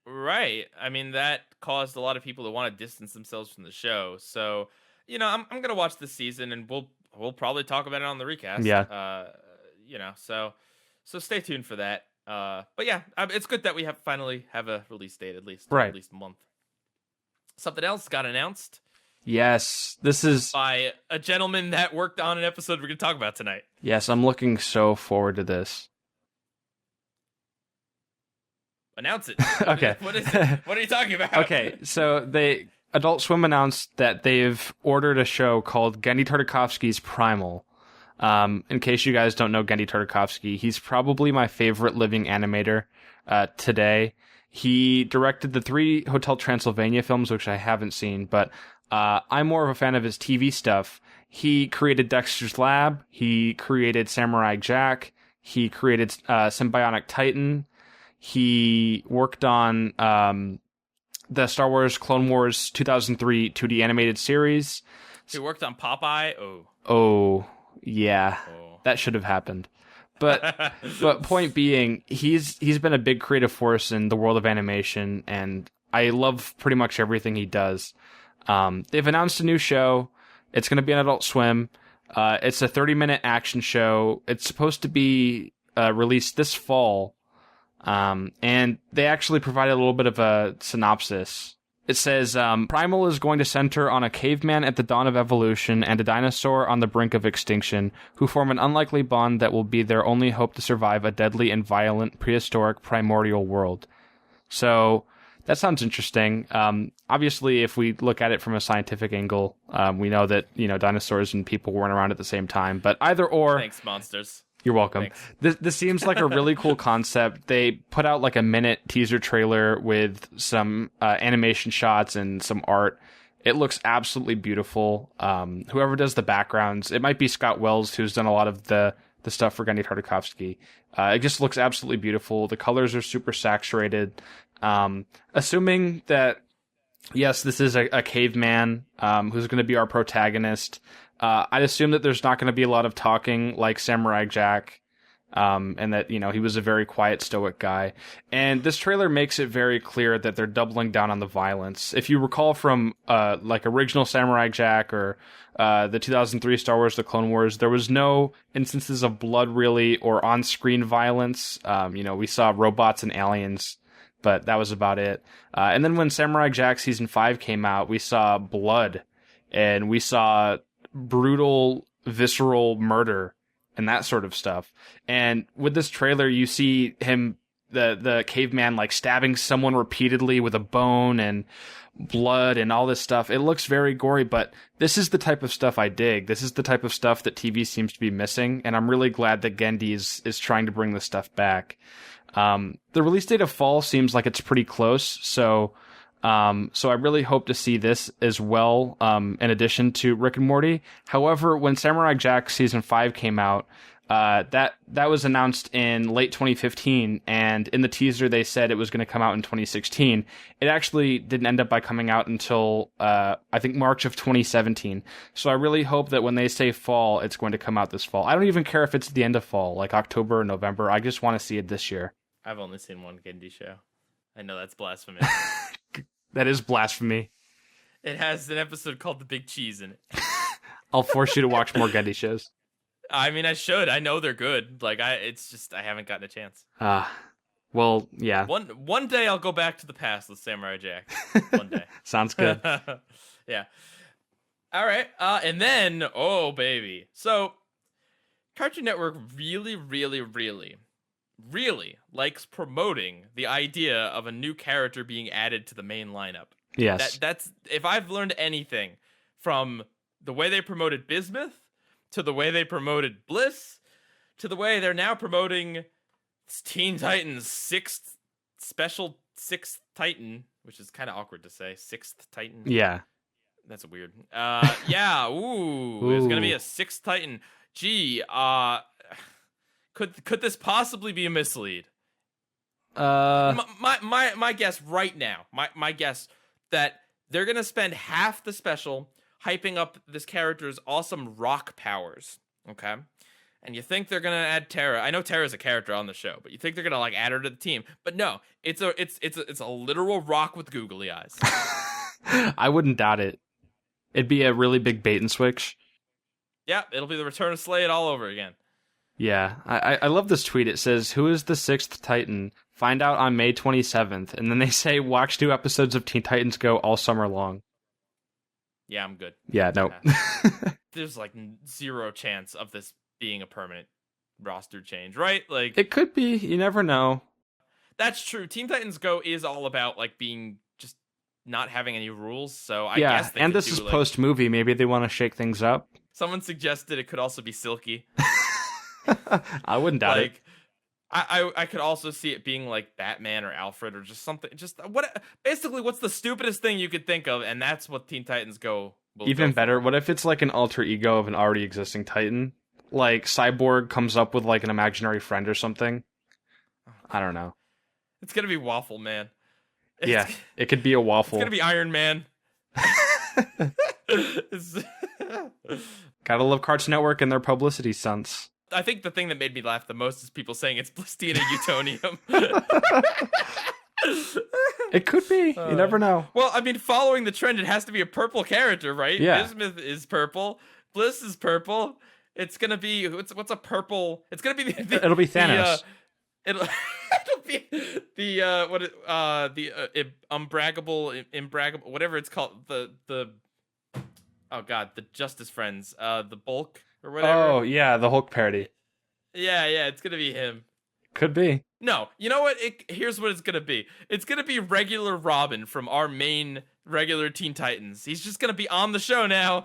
Right. I mean, that caused a lot of people to want to distance themselves from the show. So, you know, I'm going to watch this season, and we'll probably talk about it on the recast. Yeah. You know, so stay tuned for that. But yeah, it's good that we finally have a release date, at least a month. Something else got announced. Yes, this is by a gentleman that worked on an episode we're going to talk about tonight. Yes, I'm looking so forward to this. Announce it. Okay. What is it? What are you talking about? Okay, so Adult Swim announced that they've ordered a show called Genndy Tartakovsky's Primal. In case you guys don't know Genndy Tartakovsky, he's probably my favorite living animator today. He directed the 3 Hotel Transylvania films, which I haven't seen, but I'm more of a fan of his TV stuff. He created Dexter's Lab, he created Samurai Jack, he created Symbiotic Titan, he worked on the Star Wars Clone Wars 2003 2D animated series. He worked on Popeye? Oh. Yeah, that should have happened. But point being, he's been a big creative force in the world of animation, and I love pretty much everything he does. They've announced a new show. It's going to be on Adult Swim. It's a 30-minute action show. It's supposed to be released this fall, and they actually provided a little bit of a synopsis. It says, Primal is going to center on a caveman at the dawn of evolution and a dinosaur on the brink of extinction, who form an unlikely bond that will be their only hope to survive a deadly and violent prehistoric primordial world. So, that sounds interesting. Obviously, if we look at it from a scientific angle, we know that, dinosaurs and people weren't around at the same time, but either or... Thanks, monsters. You're welcome. This seems like a really cool concept. They put out like a minute teaser trailer with some animation shots and some art. It looks absolutely beautiful. Whoever does the backgrounds, it might be Scott Wells, who's done a lot of the stuff for Genndy Tartakovsky. It just looks absolutely beautiful. The colors are super saturated. Assuming that, yes, this is a caveman who's going to be our protagonist. I'd assume that there's not going to be a lot of talking like Samurai Jack, and that, he was a very quiet, stoic guy. And this trailer makes it very clear that they're doubling down on the violence. If you recall from, like original Samurai Jack or, the 2003 Star Wars, The Clone Wars, there was no instances of blood really or on-screen violence. We saw robots and aliens, but that was about it. And then when Samurai Jack Season 5 came out, we saw blood and we saw brutal, visceral murder and that sort of stuff. And with this trailer, you see him, the caveman, like stabbing someone repeatedly with a bone and blood and all this stuff. It looks very gory, but this is the type of stuff I dig. This is the type of stuff that TV seems to be missing, and I'm really glad that Genndy is trying to bring this stuff back. The release date of fall seems like it's pretty close, so So I really hope to see this as well, in addition to Rick and Morty. However, when Samurai Jack season 5 came out, that was announced in late 2015, and in the teaser they said it was going to come out in 2016. It actually didn't end up by coming out until I think March of 2017. So I really hope that when they say fall, it's going to come out this fall. I don't even care if it's the end of fall, like October or November. I just want to see it this year. I've only seen one Gendy show. I know that's blasphemy. That is blasphemy. It has an episode called The Big Cheese in it. I'll force you to watch more Getty shows. I mean, I should. I know they're good. Like, I haven't gotten a chance. Well, yeah. One day I'll go back to the past with Samurai Jack. One day. Sounds good. Yeah. All right. And then, oh baby. So, Cartoon Network really, really, really, really likes promoting the idea of a new character being added to the main lineup. Yes. That's if I've learned anything from the way they promoted Bismuth, to the way they promoted Bliss, to the way they're now promoting Teen Titans sixth Titan, which is kind of awkward to say. Sixth Titan. Yeah. That's weird. Yeah. Ooh. There's gonna be a sixth Titan. Gee. Could this possibly be a mislead? My guess right now. My guess that they're gonna spend half the special hyping up this character's awesome rock powers, okay? And you think they're gonna add Terra. I know Terra's a character on the show, but you think they're gonna like add her to the team. But no, it's a literal rock with googly eyes. I wouldn't doubt it. It'd be a really big bait and switch. Yeah, it'll be the return of Slade all over again. Yeah, I love this tweet. It says, "Who is the sixth Titan? Find out on May 27th." And then they say, "Watch 2 episodes of Teen Titans Go all summer long." Yeah, I'm good. Yeah, no. There's like 0 chance of this being a permanent roster change, right? Like, it could be. You never know. That's true. Teen Titans Go is all about like being just not having any rules. So I yeah, guess and this is like, post movie. Maybe they want to shake things up. Someone suggested it could also be Silky. I wouldn't doubt it. I could also see it being like Batman or Alfred or just something. Just basically, what's the stupidest thing you could think of, and that's what Teen Titans Go. Even better, what if it's like an alter ego of an already existing Titan? Like Cyborg comes up with like an imaginary friend or something. I don't know. It's gonna be Waffle Man. Yeah, it could be a waffle. It's gonna be Iron Man. Gotta love Cartoon Network and their publicity stunts. I think the thing that made me laugh the most is people saying it's Blistina Utonium. It could be. You never know. Well, I mean, following the trend, it has to be a purple character, right? Yeah. Bismuth is purple. Bliss is purple. It's gonna be what's a purple? It's gonna be it'll be Thanos. It'll be the imbraggable, whatever it's called. The oh god, the Justice Friends, the Bulk or whatever. Oh yeah, the Hulk parody. Yeah, it's gonna be him. Could be. No, you know what? Here's what it's gonna be. It's gonna be regular Robin from our main regular Teen Titans. He's just gonna be on the show now.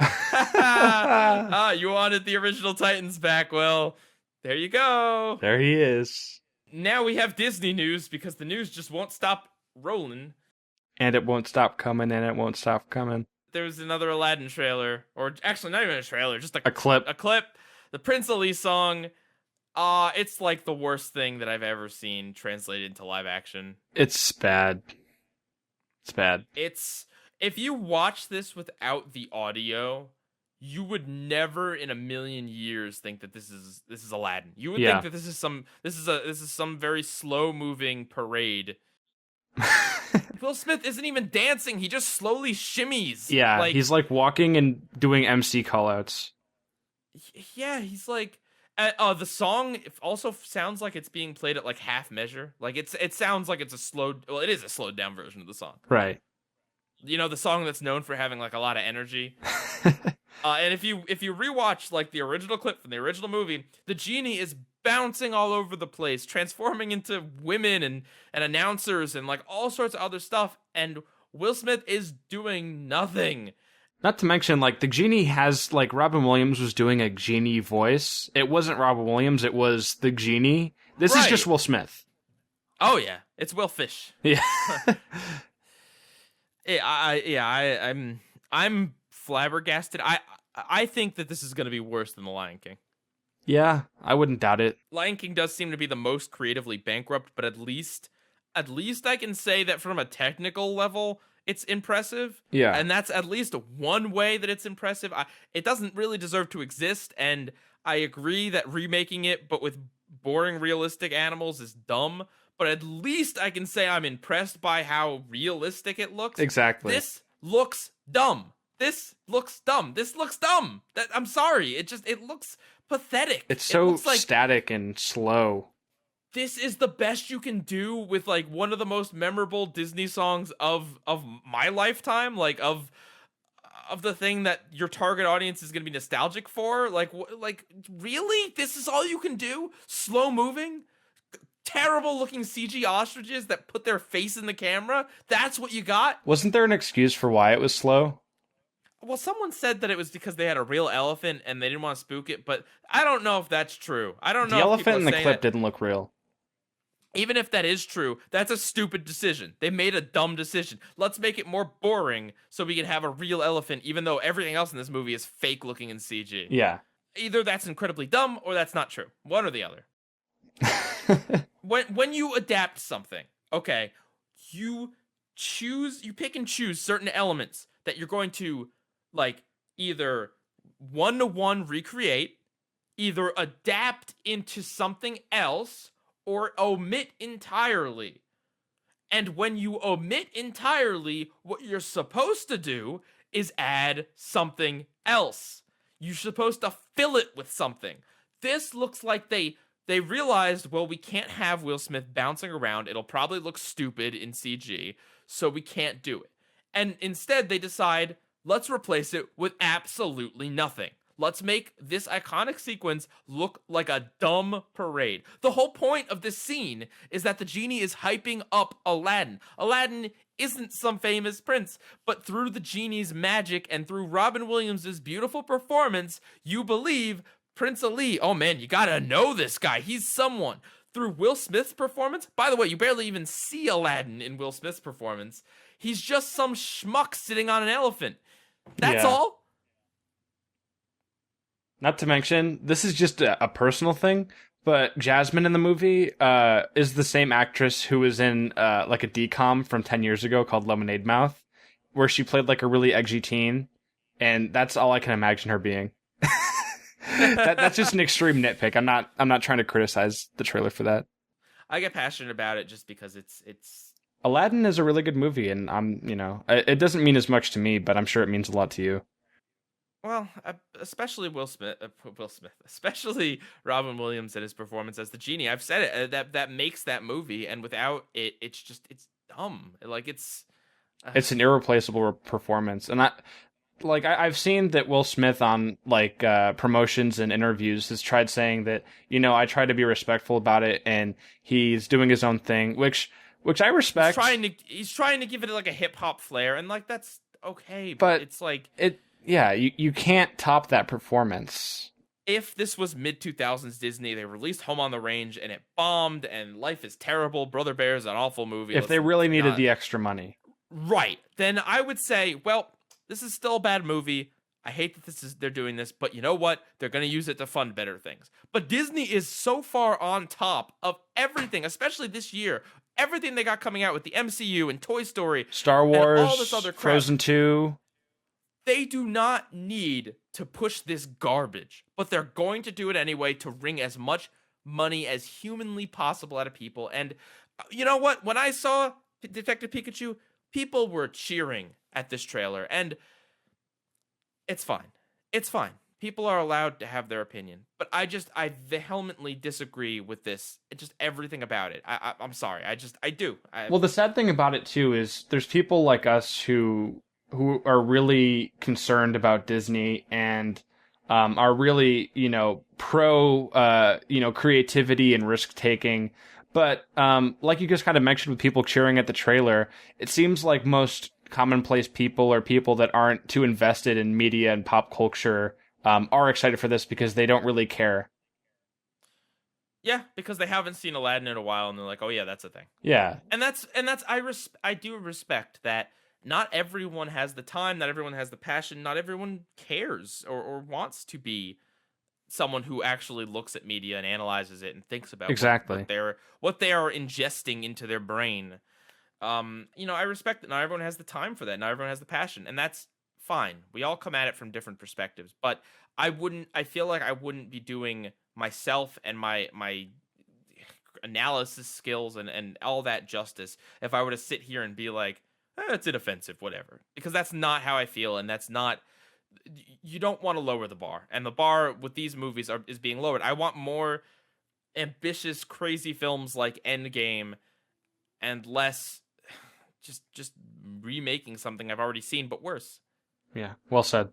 You wanted the original Titans back. Well, there you go. There he is. Now we have Disney news because the news just won't stop rolling. And it won't stop coming, and it won't stop coming. There's another Aladdin trailer, or actually not even a trailer, just a clip. A clip. The Prince Ali song. It's like the worst thing that I've ever seen translated into live action. It's bad. It's bad. If you watch this without the audio, you would never in a million years think that this is Aladdin. You would think that this is some very slow moving parade. Will Smith isn't even dancing. He just slowly shimmies. Yeah, he's like walking and doing MC callouts. Yeah, he's like the song also sounds like it's being played at like half measure. Like it sounds like it is a slowed down version of the song. Right. You know, the song that's known for having like a lot of energy. And if you rewatch like the original clip from the original movie, the genie is bouncing all over the place, transforming into women and announcers and like all sorts of other stuff, and Will Smith is doing nothing. Not to mention, like, the genie has, like, Robin Williams was doing a genie voice. It wasn't Robin Williams, it was the genie. This is just Will Smith. Oh, yeah. It's Will Fish. Yeah. I'm flabbergasted. I think that this is going to be worse than The Lion King. Yeah, I wouldn't doubt it. Lion King does seem to be the most creatively bankrupt, but at least I can say that from a technical level, it's impressive. Yeah. And that's at least one way that it's impressive. It doesn't really deserve to exist, and I agree that remaking it, but with boring realistic animals, is dumb. But at least I can say I'm impressed by how realistic it looks. Exactly. This looks dumb. This looks dumb. This looks dumb. I'm sorry. It looks pathetic. It's so looks like static and slow. this is the best you can do with like one of the most memorable Disney songs of my lifetime, like of the thing that your target audience is going to be nostalgic for. Like really? This is all you can do? Slow moving? Terrible looking CG ostriches that put their face in the camera? That's what you got? Wasn't there an excuse for why it was slow? Well, someone said that it was because they had a real elephant and they didn't want to spook it, but I don't know if that's true. I don't know. The if elephant people in are the saying clip that. didn't look real. Even if that is true, that's a stupid decision. They made a dumb decision. Let's make it more boring so we can have a real elephant, even though everything else in this movie is fake looking in CG. Yeah. Either that's incredibly dumb or that's not true. One or the other. When you adapt something, okay, you pick and choose certain elements that you're going to like either one-to-one recreate, either adapt into something else, or omit entirely. And when you omit entirely, what you're supposed to do is add something else. You're supposed to fill it with something. This looks like they realized, well, we can't have Will Smith bouncing around. It'll probably look stupid in CG, so we can't do it. And instead, they decide, let's replace it with absolutely nothing. Let's make this iconic sequence look like a dumb parade. The whole point of this scene is that the genie is hyping up Aladdin. Aladdin isn't some famous prince, but through the genie's magic and through Robin Williams' beautiful performance, you believe Prince Ali. Oh man, you gotta know this guy. He's someone. Through Will Smith's performance, by the way, you barely even see Aladdin in Will Smith's performance. He's just some schmuck sitting on an elephant. That's all. Not to mention, this is just a personal thing, but Jasmine in the movie is the same actress who was in like a DCOM from 10 years ago called Lemonade Mouth, where she played like a really edgy teen, and that's all I can imagine her being. That's just an extreme nitpick. I'm not trying to criticize the trailer for that. I get passionate about it just because it's Aladdin is a really good movie, and it doesn't mean as much to me, but I'm sure it means a lot to you. Well, especially Will Smith, especially Robin Williams and his performance as the genie. I've said it, that makes that movie, and without it, it's dumb. Like it's an irreplaceable performance, and I've seen that Will Smith on like promotions and interviews has tried saying that I try to be respectful about it, and he's doing his own thing, which I respect. He's trying to give it like a hip hop flair, and like that's okay, but it's like it. Yeah, you can't top that performance. If this was mid-2000s Disney, they released Home on the Range and it bombed and Life is Terrible, Brother Bear is an awful movie. If they really needed the extra money. Right. Then I would say, well, this is still a bad movie. I hate that they're doing this, but you know what? They're going to use it to fund better things. But Disney is so far on top of everything, especially this year. Everything they got coming out with the MCU and Toy Story, Star Wars, and all this other crap. Frozen 2. They do not need to push this garbage, but they're going to do it anyway to wring as much money as humanly possible out of people. And you know what? When I saw Detective Pikachu, people were cheering at this trailer, and it's fine. It's fine. People are allowed to have their opinion, but I vehemently disagree with this. Just everything about it. I'm sorry. I do. Well, the sad thing about it too is there's people like us who are really concerned about Disney and are really, pro, creativity and risk taking. But like you just kind of mentioned with people cheering at the trailer, it seems like most commonplace people or people that aren't too invested in media and pop culture are excited for this because they don't really care. Yeah, because they haven't seen Aladdin in a while and they're like, oh yeah, that's a thing. Yeah. And that's I do respect that. not everyone has the time, not everyone has the passion, not everyone cares or wants to be someone who actually looks at media and analyzes it and thinks about Exactly. what they are ingesting into their brain. I respect that not everyone has the time for that, not everyone has the passion, and that's fine. We all come at it from different perspectives, but I feel like I wouldn't be doing myself and my analysis skills and all that justice if I were to sit here and be like, it's inoffensive, whatever. Because that's not how I feel, and that's not. You don't want to lower the bar, and the bar with these movies is being lowered. I want more ambitious, crazy films like Endgame, and less just remaking something I've already seen, but worse. Yeah, well said.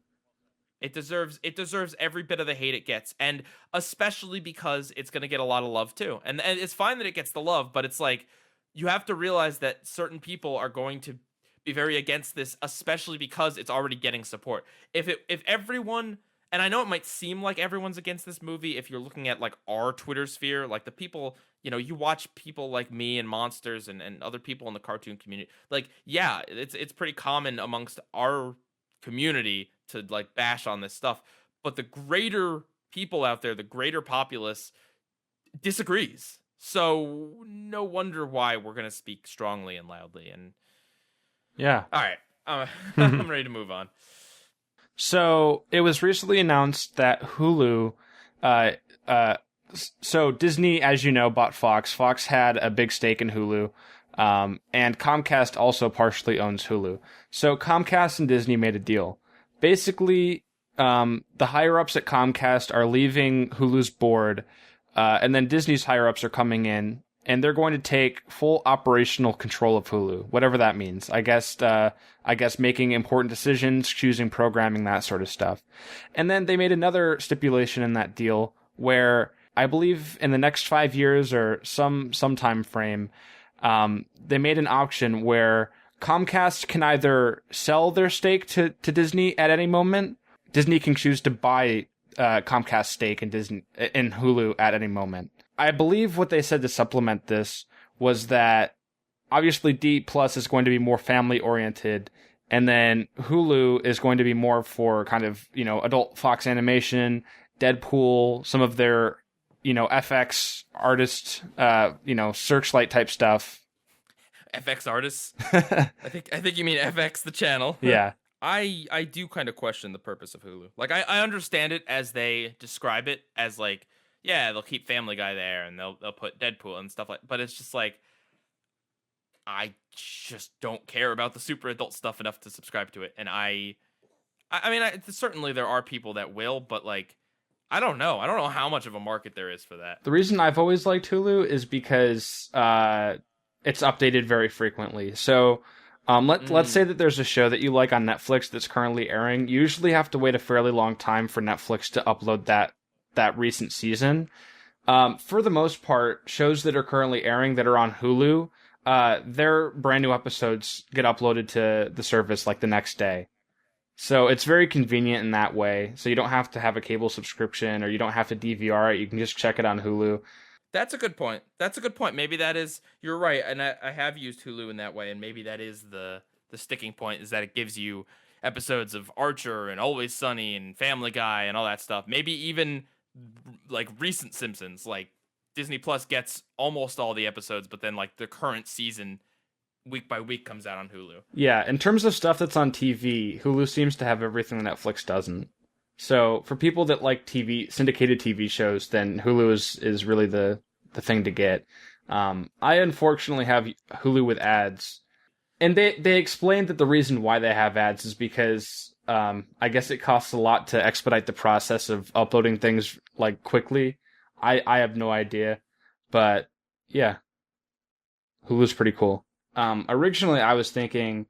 It deserves every bit of the hate it gets, and especially because it's going to get a lot of love too. And it's fine that it gets the love, but it's like you have to realize that certain people are going to be very against this, especially because it's already getting support. If everyone, and I know it might seem like everyone's against this movie if you're looking at like our Twitter sphere, like the people, you watch people like me and Monsters and other people in the cartoon community. Like, yeah, it's pretty common amongst our community to like bash on this stuff, but the greater people out there, the greater populace disagrees. So no wonder why we're going to speak strongly and loudly. And yeah. All right. I'm ready to move on. So it was recently announced that Hulu, so Disney, as you know, bought Fox. Fox had a big stake in Hulu, and Comcast also partially owns Hulu. So Comcast and Disney made a deal. Basically, the higher-ups at Comcast are leaving Hulu's board, and then Disney's higher-ups are coming in, and they're going to take full operational control of Hulu, whatever that means. I guess making important decisions, choosing programming, that sort of stuff. And then they made another stipulation in that deal where I believe in the next 5 years or some time frame, they made an auction where Comcast can either sell their stake to Disney at any moment. Disney can choose to buy Comcast stake in Hulu at any moment. I believe what they said to supplement this was that obviously D Plus is going to be more family oriented, and then Hulu is going to be more for kind of, adult Fox animation, Deadpool, some of their, FX artist, Searchlight type stuff. FX artists? I think you mean FX the channel. Yeah. I do kind of question the purpose of Hulu. Like I understand it as they describe it as like, yeah, they'll keep Family Guy there and they'll put Deadpool and stuff but it's just like I just don't care about the super adult stuff enough to subscribe to it. And I mean, certainly there are people that will, but like I don't know how much of a market there is for that. The reason I've always liked Hulu is because it's updated very frequently. So let's say that there's a show that you like on Netflix that's currently airing. You usually have to wait a fairly long time for Netflix to upload that recent season. For the most part, shows that are currently airing that are on Hulu, their brand new episodes get uploaded to the service like the next day. So it's very convenient in that way. So you don't have to have a cable subscription or you don't have to DVR it. You can just check it on Hulu. That's a good point. Maybe that is, you're right. And I have used Hulu in that way. And maybe that is the sticking point, is that it gives you episodes of Archer and Always Sunny and Family Guy and all that stuff. Maybe even like recent Simpsons, like Disney Plus gets almost all the episodes, but then like the current season week by week comes out on Hulu. Yeah. In terms of stuff that's on TV, Hulu seems to have everything that Netflix doesn't. So for people that like syndicated TV shows, then Hulu is really the thing to get. I unfortunately have Hulu with ads, and they explained that the reason why they have ads is because I guess it costs a lot to expedite the process of uploading things like quickly. I have no idea, but yeah, Hulu's pretty cool. Originally I was thinking,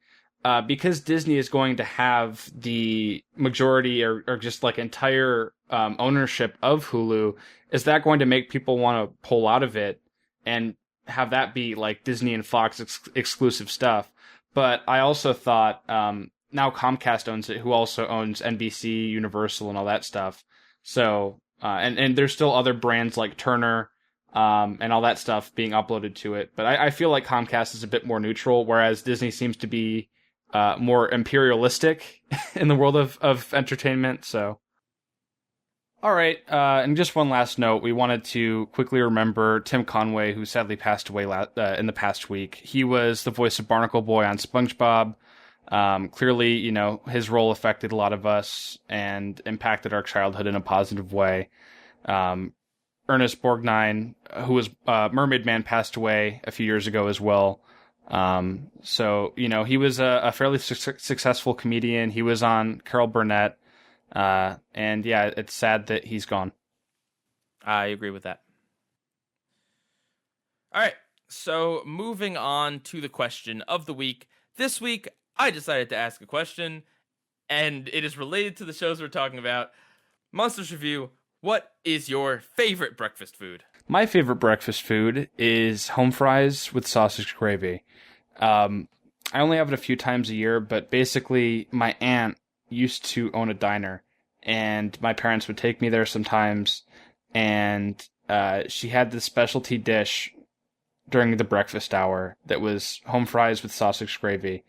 because Disney is going to have the majority or just like entire ownership of Hulu, is that going to make people want to pull out of it and have that be like Disney and Fox exclusive stuff? But I also thought, now Comcast owns it, who also owns NBC, Universal, and all that stuff. So, and there's still other brands like Turner, and all that stuff being uploaded to it. But I feel like Comcast is a bit more neutral, whereas Disney seems to be more imperialistic in the world of entertainment. So, all right. And just one last note, we wanted to quickly remember Tim Conway, who sadly passed away in the past week. He was the voice of Barnacle Boy on SpongeBob. Clearly, you know, his role affected a lot of us and impacted our childhood in a positive way. Ernest Borgnine, who was Mermaid Man, passed away a few years ago as well. So, you know, he was a fairly successful comedian. He was on Carol Burnett. And yeah, it's sad that he's gone. I agree with that. All right. So moving on to the question of the week. This week, I decided to ask a question, and it is related to the shows we're talking about. Monsters Review, what is your favorite breakfast food? My favorite breakfast food is home fries with sausage gravy. I only have it a few times a year, but basically my aunt used to own a diner, and my parents would take me there sometimes, and she had this specialty dish during the breakfast hour that was home fries with sausage gravy.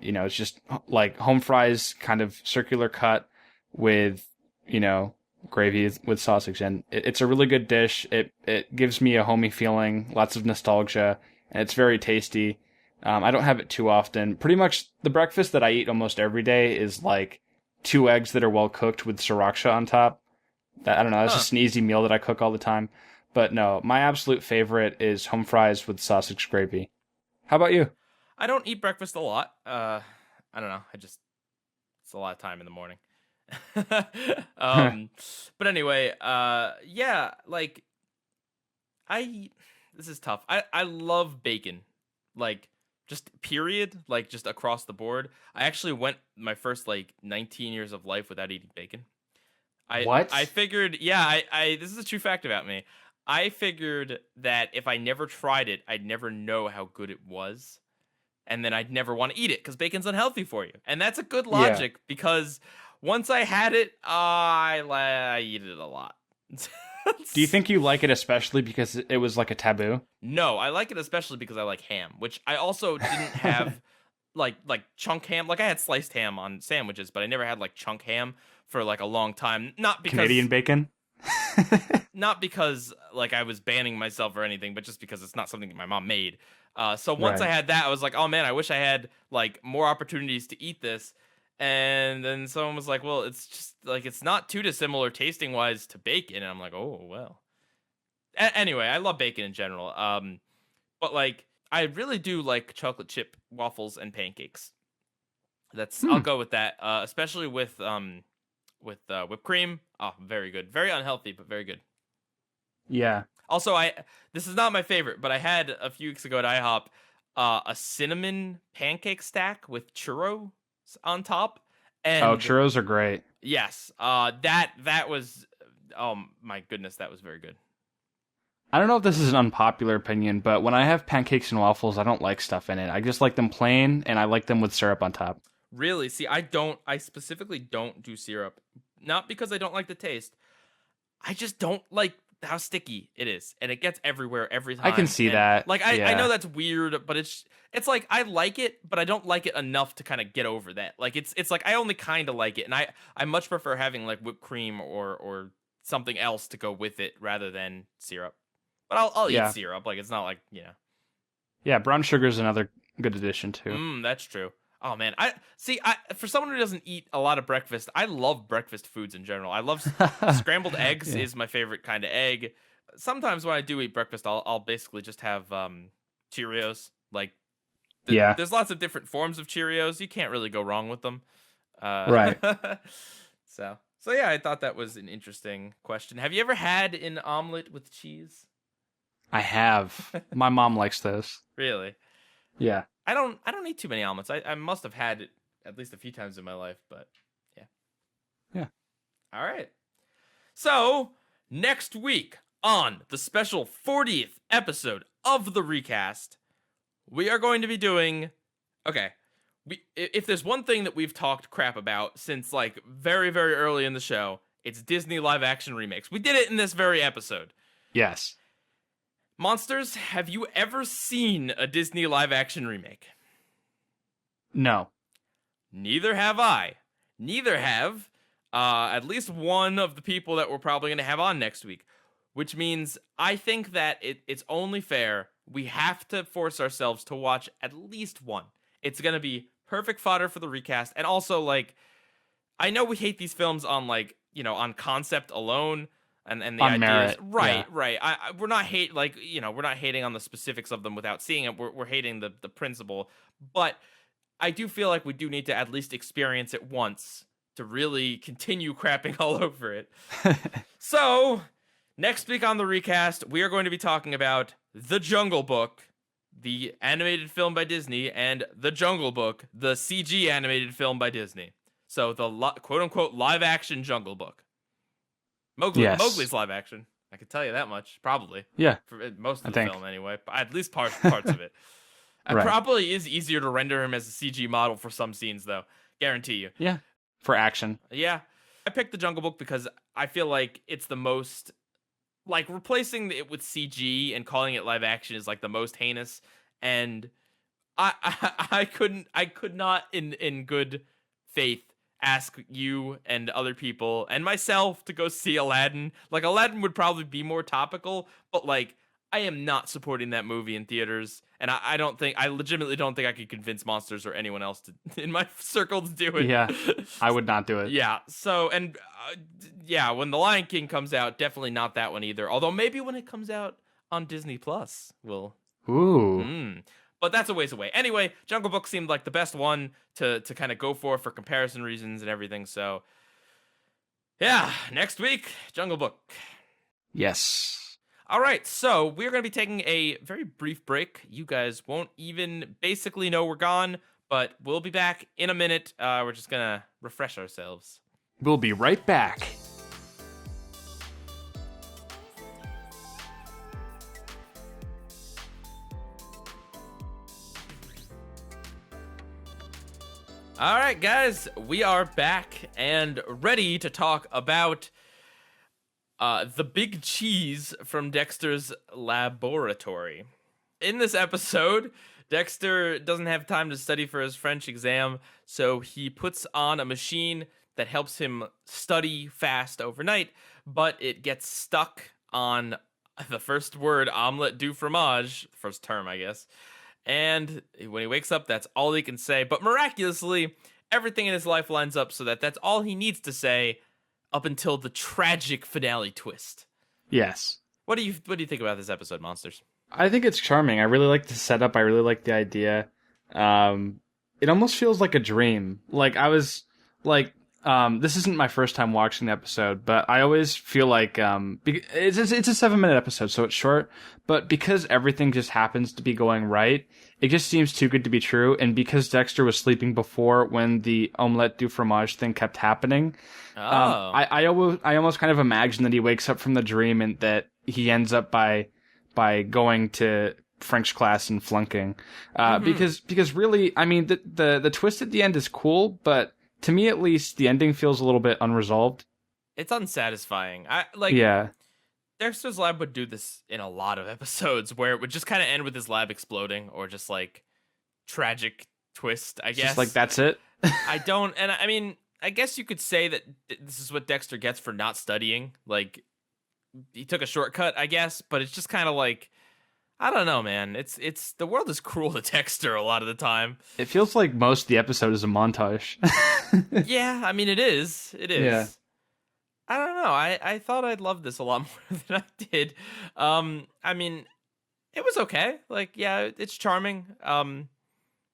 You know, it's just like home fries, kind of circular cut with, you know, gravy with sausage, and it's a really good dish. It gives me a homey feeling, lots of nostalgia, and it's very tasty. I don't have it too often. Pretty much the breakfast that I eat almost every day is like 2 eggs that are well cooked with sriracha on top. I don't know, that's just an easy meal that I cook all the time. But no, my absolute favorite is home fries with sausage gravy. How about you? I don't eat breakfast a lot. I don't know. It's a lot of time in the morning. But anyway, yeah, like this is tough. I love bacon, like just period, like just across the board. I actually went my first like 19 years of life without eating bacon. I figured, yeah, I this is a true fact about me. I figured that if I never tried it, I'd never know how good it was. And then I'd never want to eat it because bacon's unhealthy for you. And that's a good logic because once I had it, I eat it a lot. Do you think you like it especially because it was like a taboo? No, I like it especially because I like ham, which I also didn't have like chunk ham. Like I had sliced ham on sandwiches, but I never had like chunk ham for like a long time. Not because Canadian bacon? Not because like I was banning myself or anything, but just because it's not something that my mom made. So once I had that, I was like, oh man, I wish I had like more opportunities to eat this. And then someone was like, well, it's just like, it's not too dissimilar tasting wise to bacon. And I'm like, oh, well. Anyway, I love bacon in general. But like, I really do like chocolate chip waffles and pancakes. I'll go with that. Especially with whipped cream. Oh, very good. Very unhealthy, but very good. Yeah. Also, this is not my favorite, but I had a few weeks ago at IHOP a cinnamon pancake stack with churros on top. And churros are great. Yes. That was, oh my goodness, that was very good. I don't know if this is an unpopular opinion, but when I have pancakes and waffles, I don't like stuff in it. I just like them plain, and I like them with syrup on top. Really? See, I specifically don't do syrup. Not because I don't like the taste. I just don't like how sticky it is, and it gets everywhere every time. I can see that. Like I know that's weird, but it's like I like it, but I don't like it enough to kind of get over that. Like it's like I only kind of like it, and I much prefer having like whipped cream or something else to go with it rather than syrup. But I'll eat syrup. Like it's not like, you know. Yeah, brown sugar is another good addition too. That's true. Oh man, I for someone who doesn't eat a lot of breakfast, I love breakfast foods in general. I love scrambled eggs is my favorite kind of egg. Sometimes when I do eat breakfast, I'll basically just have Cheerios. Like there's lots of different forms of Cheerios. You can't really go wrong with them. Right. So yeah, I thought that was an interesting question. Have you ever had an omelet with cheese? I have. My mom likes this. Really? Yeah. I don't eat too many omelets. I must have had it at least a few times in my life, but yeah. Yeah. All right. So, next week on the special 40th episode of the recast, we are going to be doing if there's one thing that we've talked crap about since like very, very early in the show, it's Disney live action remakes. We did it in this very episode. Yes. Monsters, have you ever seen a Disney live action remake? No. Neither have I. Neither have at least one of the people that we're probably going to have on next week, which means I think that it's only fair. We have to force ourselves to watch at least one. It's going to be perfect fodder for the recast. And also, like, I know we hate these films on, like, you know, on concept alone and the on ideas. Merit. Right, Yeah. right. We're not we're not hating on the specifics of them without seeing it. We're hating the principle. But I do feel like we do need to at least experience it once to really continue crapping all over it. So, next week on the recast, we are going to be talking about The Jungle Book, the animated film by Disney, and The Jungle Book, the CG animated film by Disney. So, the quote-unquote live-action Jungle Book. Mowgli's live action. I can tell you that much, probably. Yeah. For most of the film, anyway. At least parts of it. It Right. probably is easier to render him as a CG model for some scenes, though. Guarantee you. Yeah. For action. Yeah. I picked The Jungle Book because I feel like it's the most... Like, replacing it with CG and calling it live action is, like, the most heinous. And I could not, in good faith, ask you and other people and myself to go see Aladdin. Like, Aladdin would probably be more topical, but, like, I am not supporting that movie in theaters, and I legitimately don't think I could convince Monsters or anyone else in my circle to do it. Yeah, I would not do it. Yeah, so, and, when The Lion King comes out, definitely not that one either. Although maybe when it comes out on Disney Plus, we'll... Ooh. But that's a ways away. Anyway, Jungle Book seemed like the best one to kind of go for comparison reasons and everything. So, yeah, next week, Jungle Book. Yes. All right, so we're going to be taking a very brief break. You guys won't even basically know we're gone, but we'll be back in a minute. We're just going to refresh ourselves. We'll be right back. All right, guys, we are back and ready to talk about the big cheese from Dexter's Labratory. In this episode, Dexter doesn't have time to study for his French exam, so he puts on a machine that helps him study fast overnight, but it gets stuck on the first word, omelette du fromage, first term, I guess. And when he wakes up, that's all he can say. But miraculously, everything in his life lines up so that that's all he needs to say up until the tragic finale twist. Yes. What do you think about this episode, Monsters? I think it's charming. I really like the setup. I really like the idea. It almost feels like a dream. Like I was like, this isn't my first time watching the episode, but I always feel like it's a 7-minute episode, so it's short. But because everything just happens to be going right, it just seems too good to be true. And because Dexter was sleeping before when the omelette du fromage thing kept happening, I almost kind of imagine that he wakes up from the dream and that he ends up by going to French class and flunking. Because really, I mean, the twist at the end is cool, but to me at least, the ending feels a little bit unresolved. It's unsatisfying. Dexter's Lab would do this in a lot of episodes where it would just kind of end with his lab exploding or just like tragic twist, I guess. Just like that's it. I mean, I guess you could say that this is what Dexter gets for not studying. Like, he took a shortcut, I guess, but it's just kind of like, I don't know, man. It's the world is cruel to Dexter a lot of the time. It feels like most of the episode is a montage. Yeah, I mean, it is. It is. Yeah. I don't know. I thought I'd love this a lot more than I did. I mean, it was okay. Like, yeah, it's charming.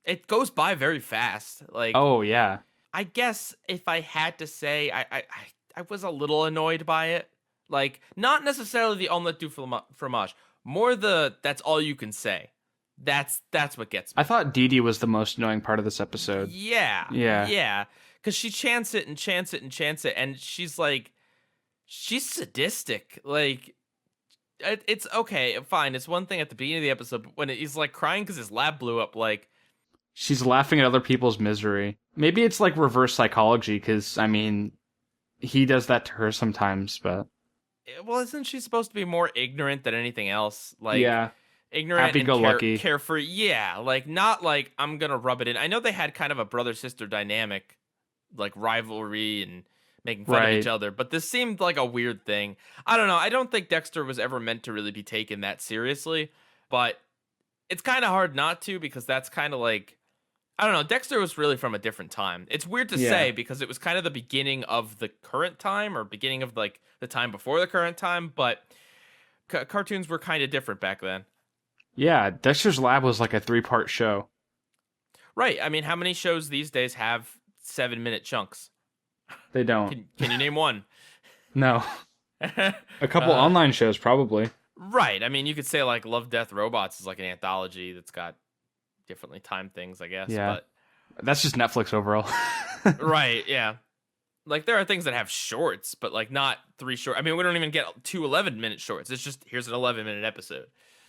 It goes by very fast. Like, oh yeah. I guess if I had to say, I was a little annoyed by it. Like, not necessarily the omelette du fromage, more that's all you can say. That's what gets me. I thought Dee Dee was the most annoying part of this episode. Yeah. Because she chants it and chants it and chants it, and she's like, she's sadistic. Like, it's okay, fine. It's one thing at the beginning of the episode, but when he's like crying because his lab blew up, like, she's laughing at other people's misery. Maybe it's like reverse psychology, because I mean, he does that to her sometimes, but well, isn't she supposed to be more ignorant than anything else? Like, yeah. ignorant and Happy-go-lucky. carefree. Yeah, like not like I'm gonna rub it in. I know they had kind of a brother-sister dynamic, like rivalry and making fun of each other, but this seemed like a weird thing. I don't know. I don't think Dexter was ever meant to really be taken that seriously, but it's kind of hard not to, because that's kind of like, I don't know. Dexter was really from a different time. It's weird to say because it was kind of the beginning of the current time, or beginning of like the time before the current time, but cartoons were kind of different back then. Yeah, Dexter's Lab was like a 3-part show. Right. I mean, how many shows these days have 7-minute chunks? They don't. Can you name one? No. A couple online shows, probably. Right. I mean, you could say like Love, Death, Robots is like an anthology that's got differently timed things, I guess. Yeah. But that's just Netflix overall. Right. Yeah. Like there are things that have shorts, but like not 3 short. I mean, we don't even get 2 11-minute shorts. It's just, here's an 11-minute episode.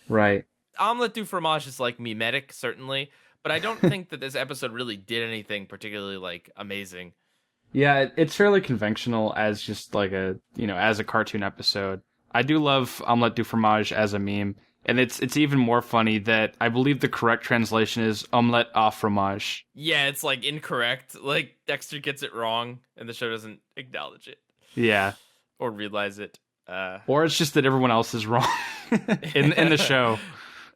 Right. Omelette du Fromage is like mimetic, certainly, but I don't think that this episode really did anything particularly like amazing. Yeah, it's fairly conventional as just like as a cartoon episode. I do love Omelette du Fromage as a meme, and it's even more funny that I believe the correct translation is Omelette au fromage. Yeah, it's like incorrect. Like Dexter gets it wrong, and the show doesn't acknowledge it. Yeah. Or realize it. Or it's just that everyone else is wrong in the show.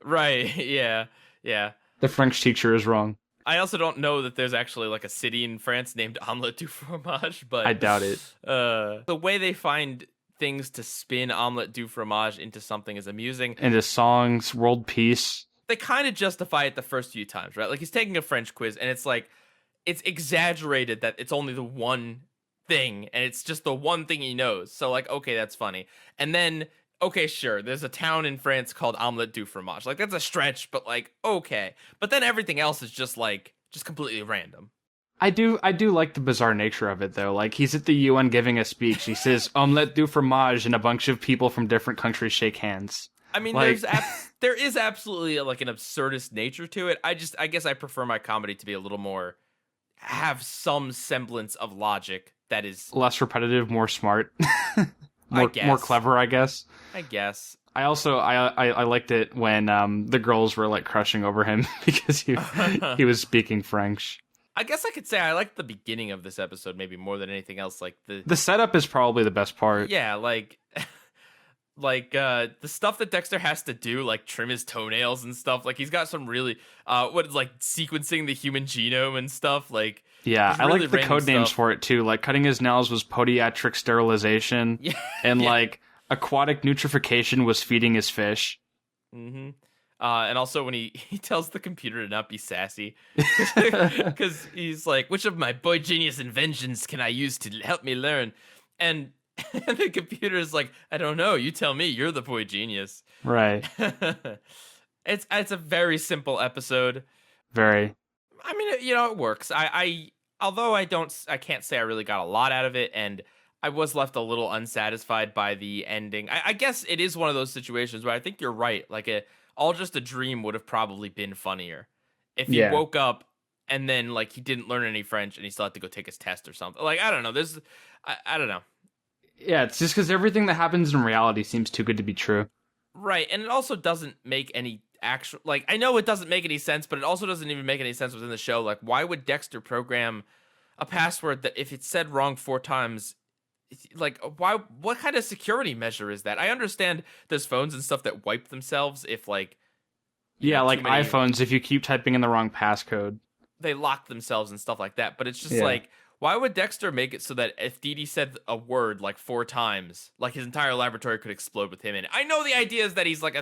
Right, yeah, yeah. The French teacher is wrong. I also don't know that there's actually like a city in France named Omelette du Fromage, but I doubt it. The way they find things to spin Omelette du Fromage into something is amusing. Into songs, world peace. They kind of justify it the first few times, right? Like he's taking a French quiz, and it's like, it's exaggerated that it's only the one thing, and it's just the one thing he knows. So like, okay, that's funny. And then, okay, sure, there's a town in France called Omelette du Fromage. Like, that's a stretch, but like, okay. But then everything else is just completely random. I do like the bizarre nature of it, though. Like, he's at the UN giving a speech. He says, Omelette du Fromage, and a bunch of people from different countries shake hands. I mean, like... there is absolutely like an absurdist nature to it. I guess I prefer my comedy to be a little more, have some semblance of logic that is less repetitive, more smart. More clever, I guess. I also I liked it when the girls were like crushing over him because he was speaking French. I guess I could say I liked the beginning of this episode maybe more than anything else. Like the setup is probably the best part. Yeah, like the stuff that Dexter has to do, like trim his toenails and stuff. Like he's got some really like sequencing the human genome and stuff. Like yeah, I like the code names for it too. Like cutting his nails was podiatric sterilization, and like aquatic nutrification was feeding his fish. Mm-hmm. And also when he tells the computer to not be sassy, because he's like, which of my boy genius inventions can I use to help me learn? And the computer is like, I don't know. You tell me. You're the boy genius. Right. It's a very simple episode. Very. I mean, it works. Although I can't say I really got a lot out of it, and I was left a little unsatisfied by the ending. I guess it is one of those situations where I think you're right. Like all just a dream would have probably been funnier if he woke up and then like he didn't learn any French and he still had to go take his test or something. Like I don't know. I don't know. Yeah, it's just because everything that happens in reality seems too good to be true. Right, and it also doesn't make any actual... Like, I know it doesn't make any sense, but it also doesn't even make any sense within the show. Like, why would Dexter program a password that if it's said wrong 4 times... Like, why? What kind of security measure is that? I understand there's phones and stuff that wipe themselves if, like... Yeah, like iPhones, if you keep typing in the wrong passcode. They lock themselves and stuff like that, but it's just like... Why would Dexter make it so that if Dee Dee said a word like 4 times, like his entire laboratory could explode with him in it? I know the idea is that he's like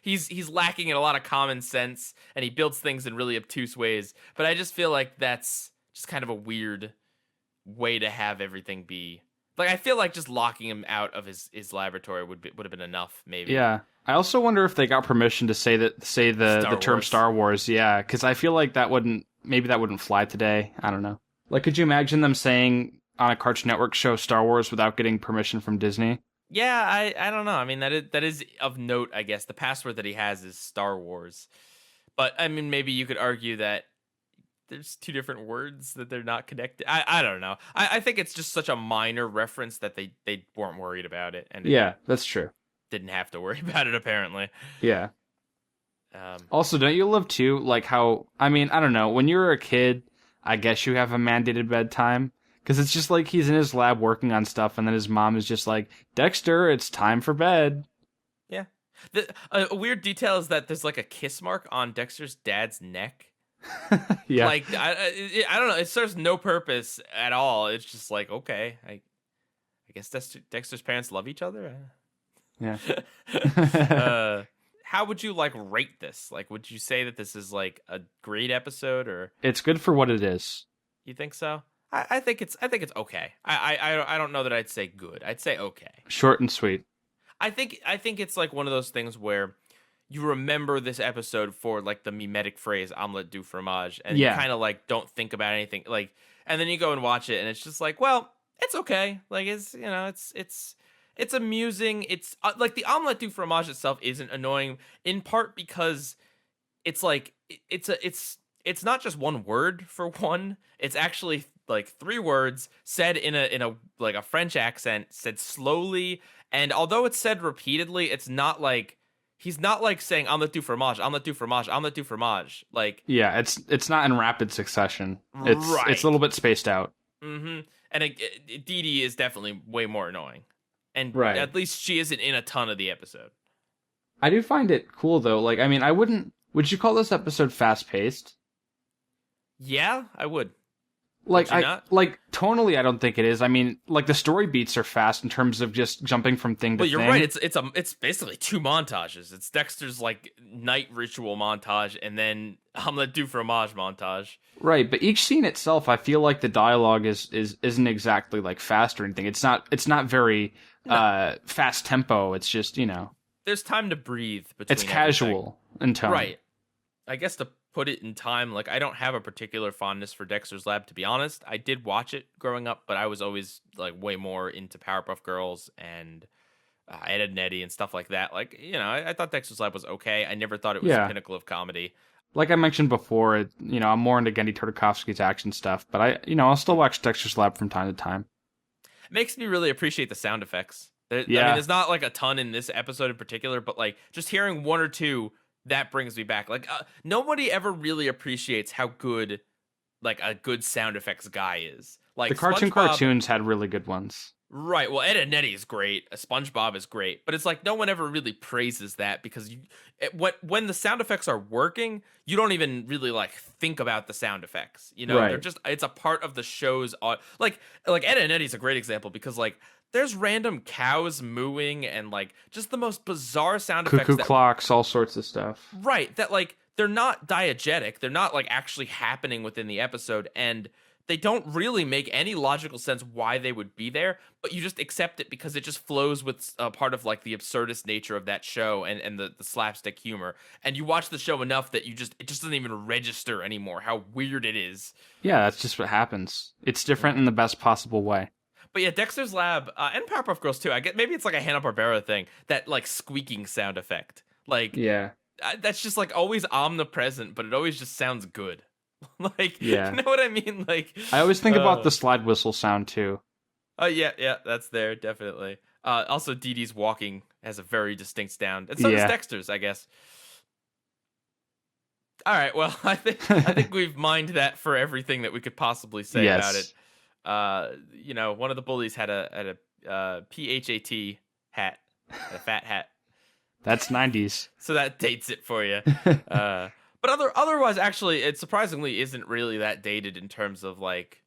he's lacking in a lot of common sense and he builds things in really obtuse ways, but I just feel like that's just kind of a weird way to have everything be. Like I feel like just locking him out of his laboratory would have been enough, maybe. Yeah. I also wonder if they got permission to say the term Star Wars. Yeah, because I feel like that wouldn't fly today. I don't know. Like, could you imagine them saying on a Cartoon Network show Star Wars without getting permission from Disney? Yeah, I don't know. I mean, that is of note, I guess. The password that he has is Star Wars. But, I mean, maybe you could argue that there's 2 different words that they're not connected. I don't know. I think it's just such a minor reference that they weren't worried about it. And yeah, that's true. Didn't have to worry about it, apparently. Yeah. Also, don't you love too, like how, I mean, I don't know, when you're a kid, I guess you have a mandated bedtime. Because it's just like he's in his lab working on stuff, and then his mom is just like, Dexter, it's time for bed. Yeah. A weird detail is that there's like a kiss mark on Dexter's dad's neck. Yeah. Like, I don't know. It serves no purpose at all. It's just like, okay, I guess Dexter's parents love each other. Yeah. How would you like rate this? Like, would you say that this is like a great episode, or It's good for what it is. you think so? I think it's okay. I don't know that I'd say good. I'd say okay. Short and sweet. I think it's like one of those things where you remember this episode for like the mimetic phrase omelette du fromage, and you kind of like don't think about anything, like, and then you go and watch it and it's just like, well, it's okay. Like, it's, you know, it's amusing. It's like the omelette du fromage itself isn't annoying, in part because it's like it's not just one word for one. It's actually like 3 words said in a like a French accent, said slowly, and although it's said repeatedly, it's not like he's not like saying omelette du fromage, omelette du fromage, omelette du fromage. Like, yeah, it's not in rapid succession. It's right. It's a little bit spaced out. Mm-hmm. And Dee Dee is definitely way more annoying, and right. At least she isn't in a ton of the episode. I do find it cool though. Like, I mean, would you call this episode fast paced? Yeah, I would. Like, like tonally, I don't think it is. I mean, like the story beats are fast in terms of just jumping from thing to thing. Well, thing. You're right. It's basically 2 montages. It's Dexter's like night ritual montage, and then omelette du fromage montage. Right, but each scene itself, I feel like the dialogue isn't exactly like fast or anything. It's not very fast tempo. It's just, you know, there's time to breathe between. It's casual in tone. Right. I guess to put it in time, like, I don't have a particular fondness for Dexter's Lab, to be honest. I did watch it growing up, but I was always like way more into Powerpuff Girls and Ed, Edd n Eddy and stuff like that. Like, you know, I thought Dexter's Lab was okay. I never thought it was the pinnacle of comedy. Like I mentioned before, you know, I'm more into Gendy Tartakovsky's action stuff, but I'll still watch Dexter's Lab from time to time. It makes me really appreciate the sound effects. I mean, there's not like a ton in this episode in particular, but like just hearing 1 or 2, that brings me back. Like, nobody ever really appreciates how good, like, a good sound effects guy is. Like, the cartoons had really good ones. Right. Well, Ed, Edd n Eddy is great. SpongeBob is great. But it's like no one ever really praises that, because when the sound effects are working, you don't even really like think about the sound effects. You know, They're just, it's a part of the show's like Ed, Edd n Eddy's a great example, because like there's random cows mooing and like just the most bizarre sound effects. Cuckoo clocks, all sorts of stuff. Right. That like they're not diegetic. They're not like actually happening within the episode, and they don't really make any logical sense why they would be there, but you just accept it because it just flows with part of like the absurdist nature of that show and the slapstick humor. And you watch the show enough that it just doesn't even register anymore how weird it is. Yeah, that's just what happens. It's different in the best possible way. But yeah, Dexter's Lab and Powerpuff Girls too. I get maybe it's like a Hanna-Barbera thing, that like squeaking sound effect. Like, yeah, that's just like always omnipresent, but it always just sounds good. Like, yeah. You know what I mean? Like, I always think about the slide whistle sound too. Oh yeah, that's there, definitely. Also, Dee Dee's walking has a very distinct sound, and so does Dexter's, I guess. All right, well, I think we've mined that for everything that we could possibly say about it. You know, one of the bullies had a PHAT hat, a fat hat. That's 90s. So that dates it for you. But otherwise, actually, it surprisingly isn't really that dated in terms of like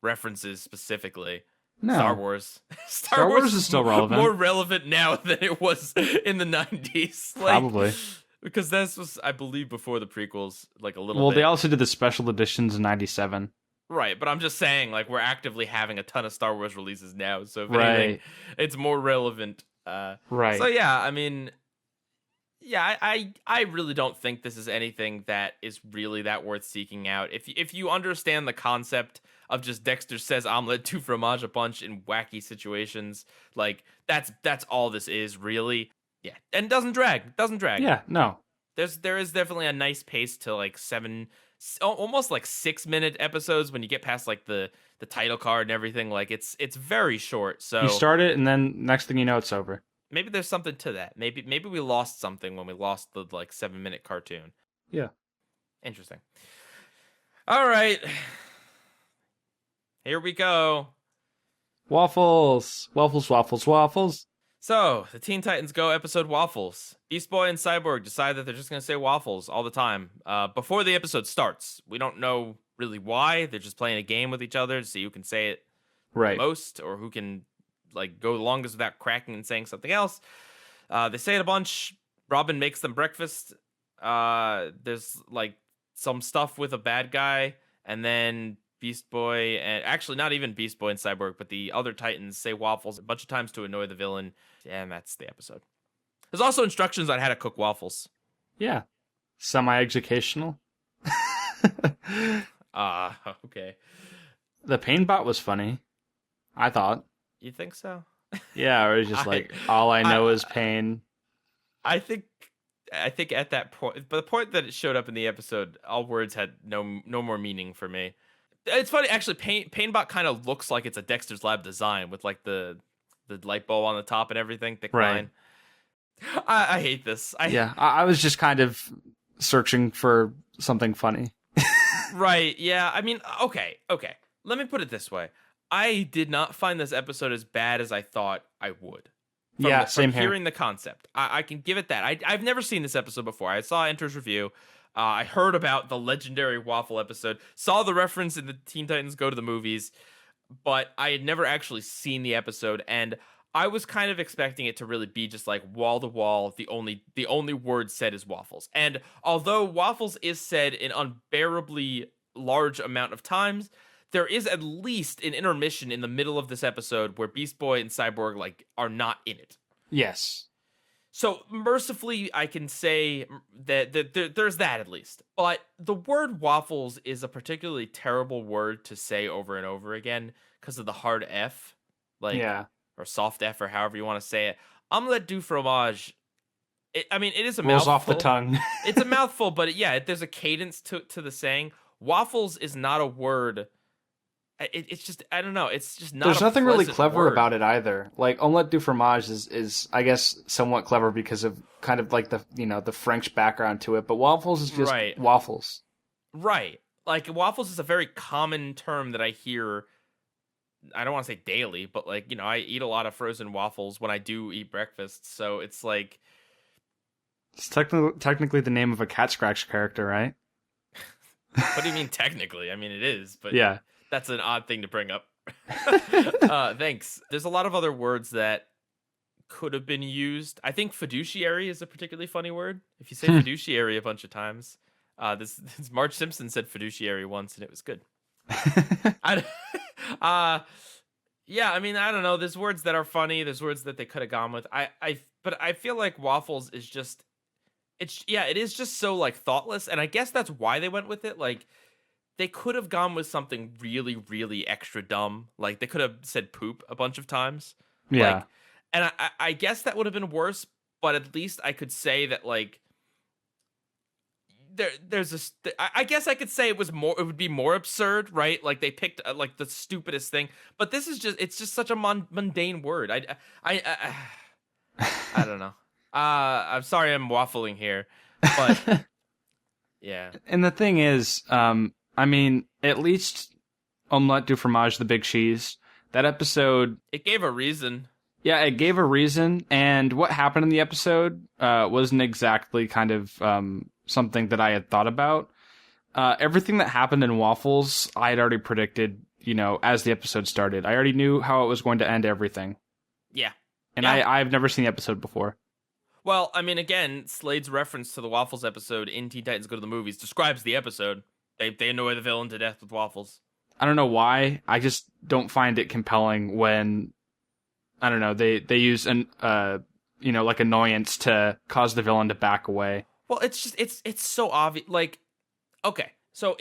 references specifically. No. Star Wars. Star Wars is still relevant. More relevant now than it was in the 90s. Like, probably. Because this was, I believe, before the prequels, like a little bit. Well, they also did the special editions in 97. Right, but I'm just saying, like, we're actively having a ton of Star Wars releases now, so if anything, it's more relevant. Right. So yeah, I mean, yeah, I really don't think this is anything that is really that worth seeking out. If you understand the concept of just Dexter says omelette du fromage a bunch in wacky situations, like that's all this is really. Yeah, and doesn't drag. Yeah, no. There is definitely a nice pace to like 7, almost like 6-minute episodes when you get past like the title card and everything. Like it's very short. So you start it and then next thing you know it's over. maybe there's something to that. Maybe we lost something when we lost the like 7-minute cartoon. Yeah. Interesting. All right. Here we go. Waffles. Waffles, waffles, waffles. So, the Teen Titans Go episode Waffles. Beast Boy and Cyborg decide that they're just going to say waffles all the time. Before the episode starts, we don't know really why. They're just playing a game with each other to see who can say it Right. most or who can like go the longest without cracking and saying something else. They say it a bunch. Robin makes them breakfast. There's like some stuff with a bad guy, and then Beast Boy, and actually not even Beast Boy and Cyborg, but the other Titans say waffles a bunch of times to annoy the villain, and that's the episode. There's also instructions on how to cook waffles. Yeah. Semi-educational. Okay. The pain bot was funny, I thought. You think so? Yeah, or it was just like, all I know is pain. I think at that point, but the point that it showed up in the episode, all words had no more meaning for me. It's funny, actually. Painbot kind of looks like it's a Dexter's Lab design with like the light bulb on the top and everything. Thick line. I hate this. I was just kind of searching for something funny. Right. Yeah. I mean, okay. Let me put it this way. I did not find this episode as bad as I thought I would. Same here. Hearing the concept, I can give it that. I've never seen this episode before. I saw Enter's review. I heard about the legendary waffle episode, saw the reference in the Teen Titans Go to the Movies, but I had never actually seen the episode, and I was kind of expecting it to really be just like wall to wall. The only word said is waffles, and although waffles is said an unbearably large amount of times, there is at least an intermission in the middle of this episode where Beast Boy and Cyborg like are not in it. Yes. So mercifully, I can say that there's that at least. But the word waffles is a particularly terrible word to say over and over again because of the hard F, or soft F, or however you want to say it. Omelette du fromage. It is a mouthful. Rolls off the tongue. It's a mouthful, but there's a cadence to the saying. Waffles is not a word. It's just, I don't know. It's just not. There's nothing really clever word about it either. Like omelette du fromage is I guess somewhat clever because of kind of like the French background to it. But waffles is just waffles. Right. Like waffles is a very common term that I hear. I don't want to say daily, but like I eat a lot of frozen waffles when I do eat breakfast. So it's like it's technically the name of a Cat Scratch character, right? What do you mean technically? I mean it is, but yeah. That's an odd thing to bring up. Thanks. There's a lot of other words that could have been used. I think fiduciary is a particularly funny word. If you say fiduciary a bunch of times, this Marge Simpson said fiduciary once, and it was good. Yeah. I mean, I don't know. There's words that are funny. There's words that they could have gone with. But I feel like waffles is just, it is just so like thoughtless, and I guess that's why they went with it. Like. They could have gone with something really, really extra dumb. Like, they could have said poop a bunch of times. Yeah. Like, and I guess that would have been worse, but at least I could say that, like, I guess I could say it would be more absurd, right? Like, they picked, like, the stupidest thing. But this is it's just such a mundane word. I don't know. I'm sorry I'm waffling here, but, yeah. And the thing is, I mean, at least Omelette du Fromage, the big cheese, that episode... It gave a reason. Yeah, it gave a reason, and what happened in the episode wasn't exactly kind of something that I had thought about. Everything that happened in Waffles, I had already predicted, as the episode started. I already knew how it was going to end everything. Yeah. And I've never seen the episode before. Well, I mean, again, Slade's reference to the Waffles episode in Teen Titans Go to the Movies describes the episode. They annoy the villain to death with waffles. I don't know why. I just don't find it compelling when, I don't know, they use an like annoyance to cause the villain to back away. Well, it's just it's so obvious. Like, okay, so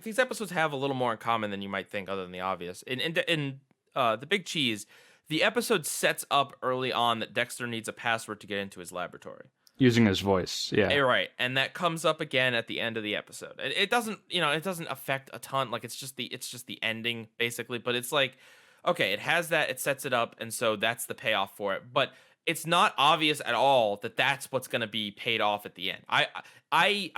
these episodes have a little more in common than you might think, other than the obvious. In the Big Cheese, the episode sets up early on that Dexter needs a password to get into his laboratory. Using his voice, yeah. Right, and that comes up again at the end of the episode. It doesn't, it doesn't affect a ton. Like it's just the ending basically. But it's like, okay, it has that, it sets it up, and so that's the payoff for it. But it's not obvious at all that that's what's going to be paid off at the end. I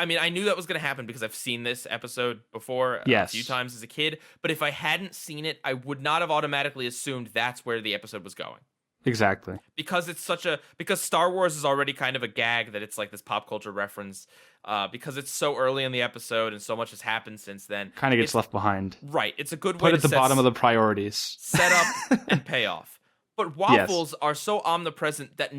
mean, I knew that was going to happen because I've seen this episode before a few times as a kid, but if I hadn't seen it, I would not have automatically assumed that's where the episode was going. Exactly. Because because Star Wars is already kind of a gag that it's like this pop culture reference, because it's so early in the episode and so much has happened since then. Kind of gets left behind. Right. It's a good way to put at the bottom of the priorities. Set up and pay off. But waffles are so omnipresent that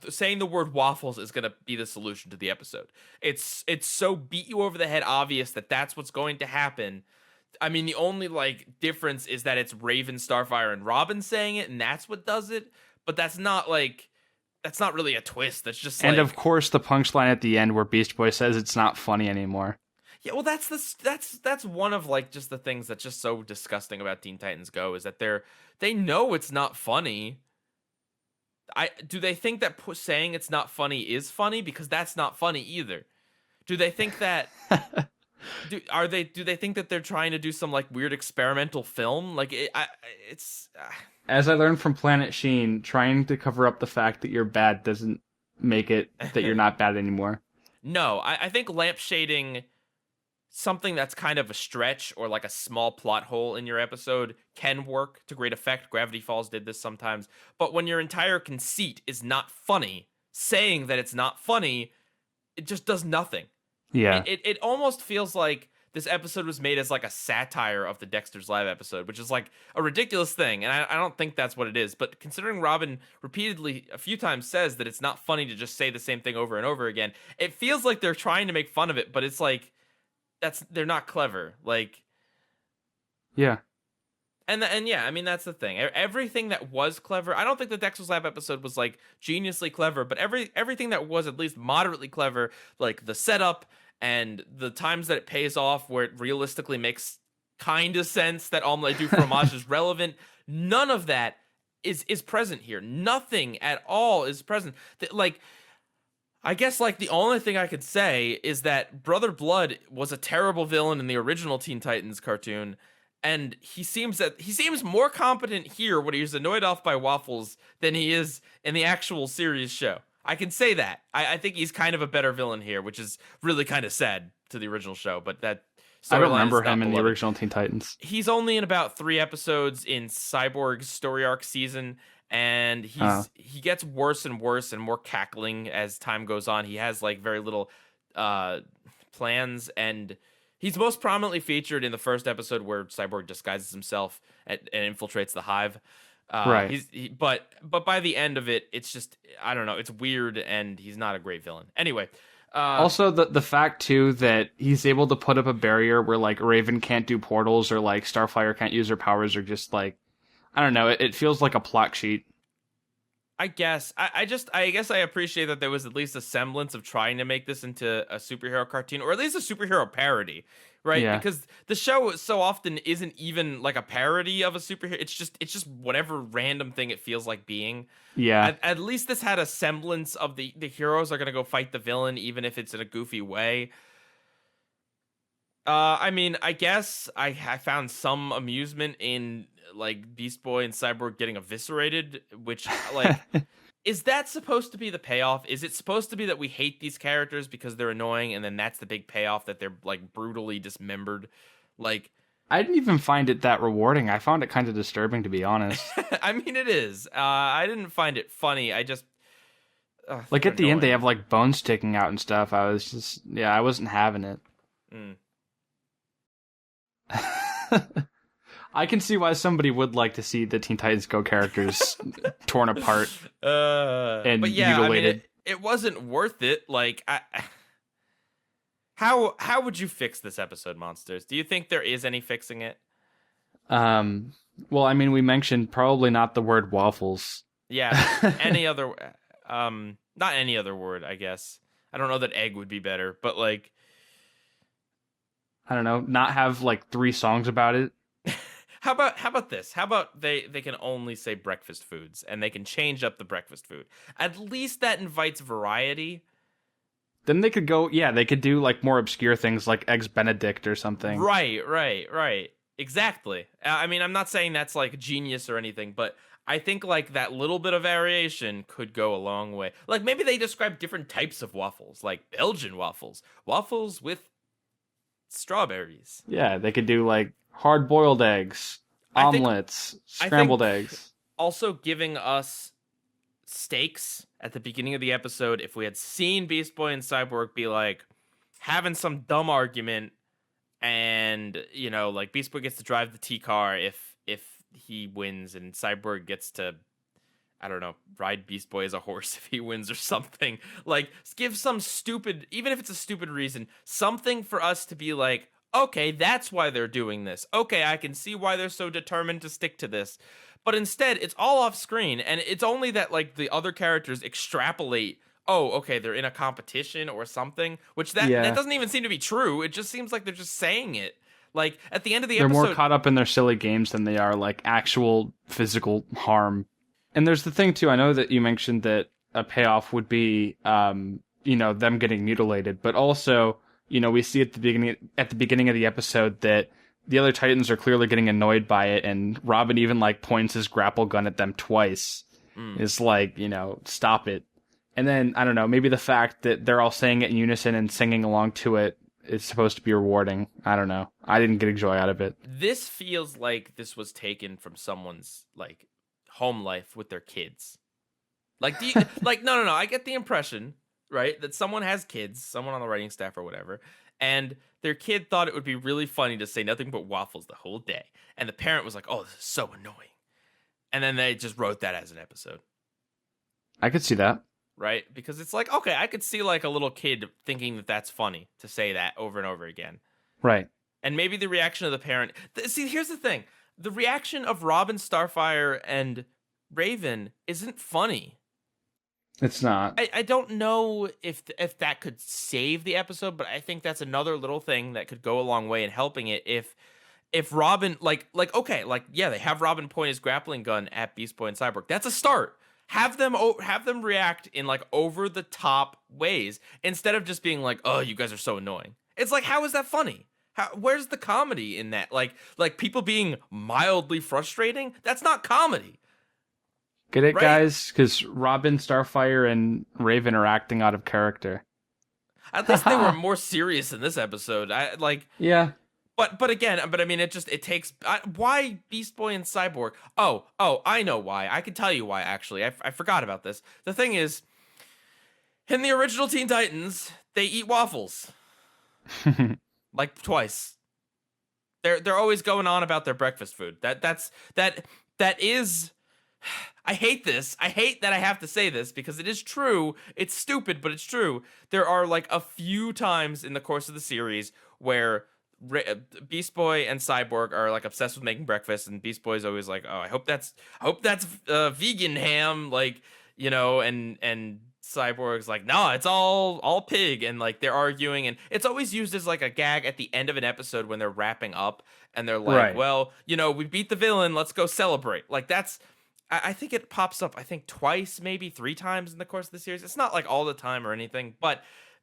saying the word waffles is going to be the solution to the episode. It's so beat you over the head obvious that that's what's going to happen. I mean, the only like difference is that it's Raven, Starfire, and Robin saying it, and that's what does it. But that's not really a twist. That's just and of course the punchline at the end where Beast Boy says it's not funny anymore. Yeah, well, that's one of like just the things that's just so disgusting about Teen Titans Go is that they know it's not funny. Do they think that saying it's not funny is funny? Because that's not funny either. Do they think that? Do they think that they're trying to do some like weird experimental film? Like it's. As I learned from Planet Sheen, trying to cover up the fact that you're bad doesn't make it that you're not bad anymore. No, I think lampshading something that's kind of a stretch or like a small plot hole in your episode can work to great effect. Gravity Falls did this sometimes. But when your entire conceit is not funny, saying that it's not funny, it just does nothing. Yeah. It almost feels like this episode was made as like a satire of the Dexter's Lab episode, which is like a ridiculous thing. And I don't think that's what it is. But considering Robin repeatedly a few times says that it's not funny to just say the same thing over and over again, it feels like they're trying to make fun of it, but it's like, they're not clever. Like, yeah. And yeah, I mean, that's the thing. Everything that was clever, I don't think the Dexter's Lab episode was like geniusly clever, but everything that was at least moderately clever, like the setup and the times that it pays off where it realistically makes kind of sense that all they do for homage is relevant, none of that is present here. Nothing at all is present. Like, I guess like the only thing I could say is that Brother Blood was a terrible villain in the original Teen Titans cartoon, and he seems more competent here when he's annoyed off by waffles than he is in the actual series show. I can say that. I think he's kind of a better villain here, which is really kind of sad to the original show, but that I don't remember him in the original Teen Titans. He's only in about 3 episodes in Cyborg's story arc season. And he gets worse and worse and more cackling as time goes on. He has like very little plans, and he's most prominently featured in the first episode where Cyborg disguises himself and infiltrates the hive. Right. But by the end of it, it's just, I don't know, it's weird, and he's not a great villain. Anyway. Also, the fact too that he's able to put up a barrier where like Raven can't do portals or like Starfire can't use her powers, or just like, I don't know. It feels like a plot sheet. I guess. I guess I appreciate that there was at least a semblance of trying to make this into a superhero cartoon, or at least a superhero parody, right? Yeah. Because the show so often isn't even like a parody of a superhero. It's just whatever random thing it feels like being. Yeah. At least this had a semblance of the heroes are gonna go fight the villain, even if it's in a goofy way. I mean, I guess I found some amusement in like Beast Boy and Cyborg getting eviscerated, which like is that supposed to be the payoff? Is it supposed to be that we hate these characters because they're annoying, and then that's the big payoff that they're like brutally dismembered? Like, I didn't even find it that rewarding. I found it kind of disturbing, to be honest. I mean, it is. I didn't find it funny. I just like at the end they have like bones sticking out and stuff. I was just I wasn't having it. I can see why somebody would like to see the Teen Titans Go characters torn apart and mutilated. I mean, it wasn't worth it. Like, how would you fix this episode, Monsters? Do you think there is any fixing it? Well, I mean, we mentioned probably not the word waffles. Yeah, any other, not any other word, I guess. I don't know that egg would be better, but like, I don't know, not have like 3 songs about it. How about this? How about they can only say breakfast foods, and they can change up the breakfast food? At least that invites variety. Then they could go, they could do like more obscure things like Eggs Benedict or something. Right. Exactly. I mean, I'm not saying that's like genius or anything, but I think like that little bit of variation could go a long way. Like maybe they describe different types of waffles, like Belgian waffles, waffles with strawberries. Yeah, they could do like hard-boiled eggs, I think omelets, I scrambled think eggs. also giving us stakes at the beginning of the episode, if we had seen Beast Boy and Cyborg be like having some dumb argument, and like Beast Boy gets to drive the T car if he wins, and Cyborg gets to, I don't know, ride Beast Boy as a horse if he wins or something. Like, give some stupid, even if it's a stupid reason, something for us to be like, okay, that's why they're doing this. Okay, I can see why they're so determined to stick to this. But instead, it's all off screen, and it's only that like the other characters extrapolate, oh, okay, they're in a competition or something, which that Yeah, doesn't even seem to be true. It just seems like they're just saying it. Like at the end of the they're more episode, caught up in their silly games than they are like actual physical harm. And there's the thing too. I know that you mentioned that a payoff would be, them getting mutilated, but also, we see at the beginning of the episode that the other Titans are clearly getting annoyed by it, and Robin even like points his grapple gun at them twice. It's like, stop it. And then I don't know, maybe the fact that they're all saying it in unison and singing along to it is supposed to be rewarding. I don't know. I didn't get a joy out of it. this feels like this was taken from someone's like home life with their kids. Like, do you, like, no. I get the impression, right, that someone has kids, someone on the writing staff or whatever, and their kid thought it would be really funny to say nothing but waffles the whole day, and the parent was like, "Oh, this is so annoying," and then they just wrote that as an episode, I could see that. right? Because it's like, okay, I could see like a little kid thinking that that's funny to say that over and over again, Right. and maybe the reaction of the parent. See, here's the thing: the reaction of Robin, Starfire, and Raven isn't funny. It's not. I don't know if that could save the episode, but I think that's another little thing that could go a long way in helping it. If Robin like okay, like yeah, they have Robin point his grappling gun at Beast Boy and Cyborg. That's a start. Have them react in like over the top ways instead of just being like, "Oh, you guys are so annoying." It's like, how is that funny? Where's the comedy in that? Like people being mildly frustrating? That's not comedy. Get it, Right? guys? Because Robin, Starfire, and Raven are acting out of character. At least they were more serious in this episode. I like Yeah. But I mean, it takes why Beast Boy and Cyborg. Oh, I know why. I can tell you why. Actually, I forgot about this. The thing is, in the original Teen Titans, they eat waffles like twice. They're always going on about their breakfast food. That is. I hate this. I hate that I have to say this because it is true. It's stupid, but it's true. There are like a few times in the course of the series where Beast Boy and Cyborg are like obsessed with making breakfast, and Beast Boy's always like, "Oh, I hope that's vegan ham," like, and Cyborg's like, "No, it's all pig," and like they're arguing, and it's always used as like a gag at the end of an episode when they're wrapping up, and they're like, Right. "Well, we beat the villain. Let's go celebrate." Like that's. I think it pops up, I think twice, maybe 3 times in the course of the series. It's not like all the time or anything, but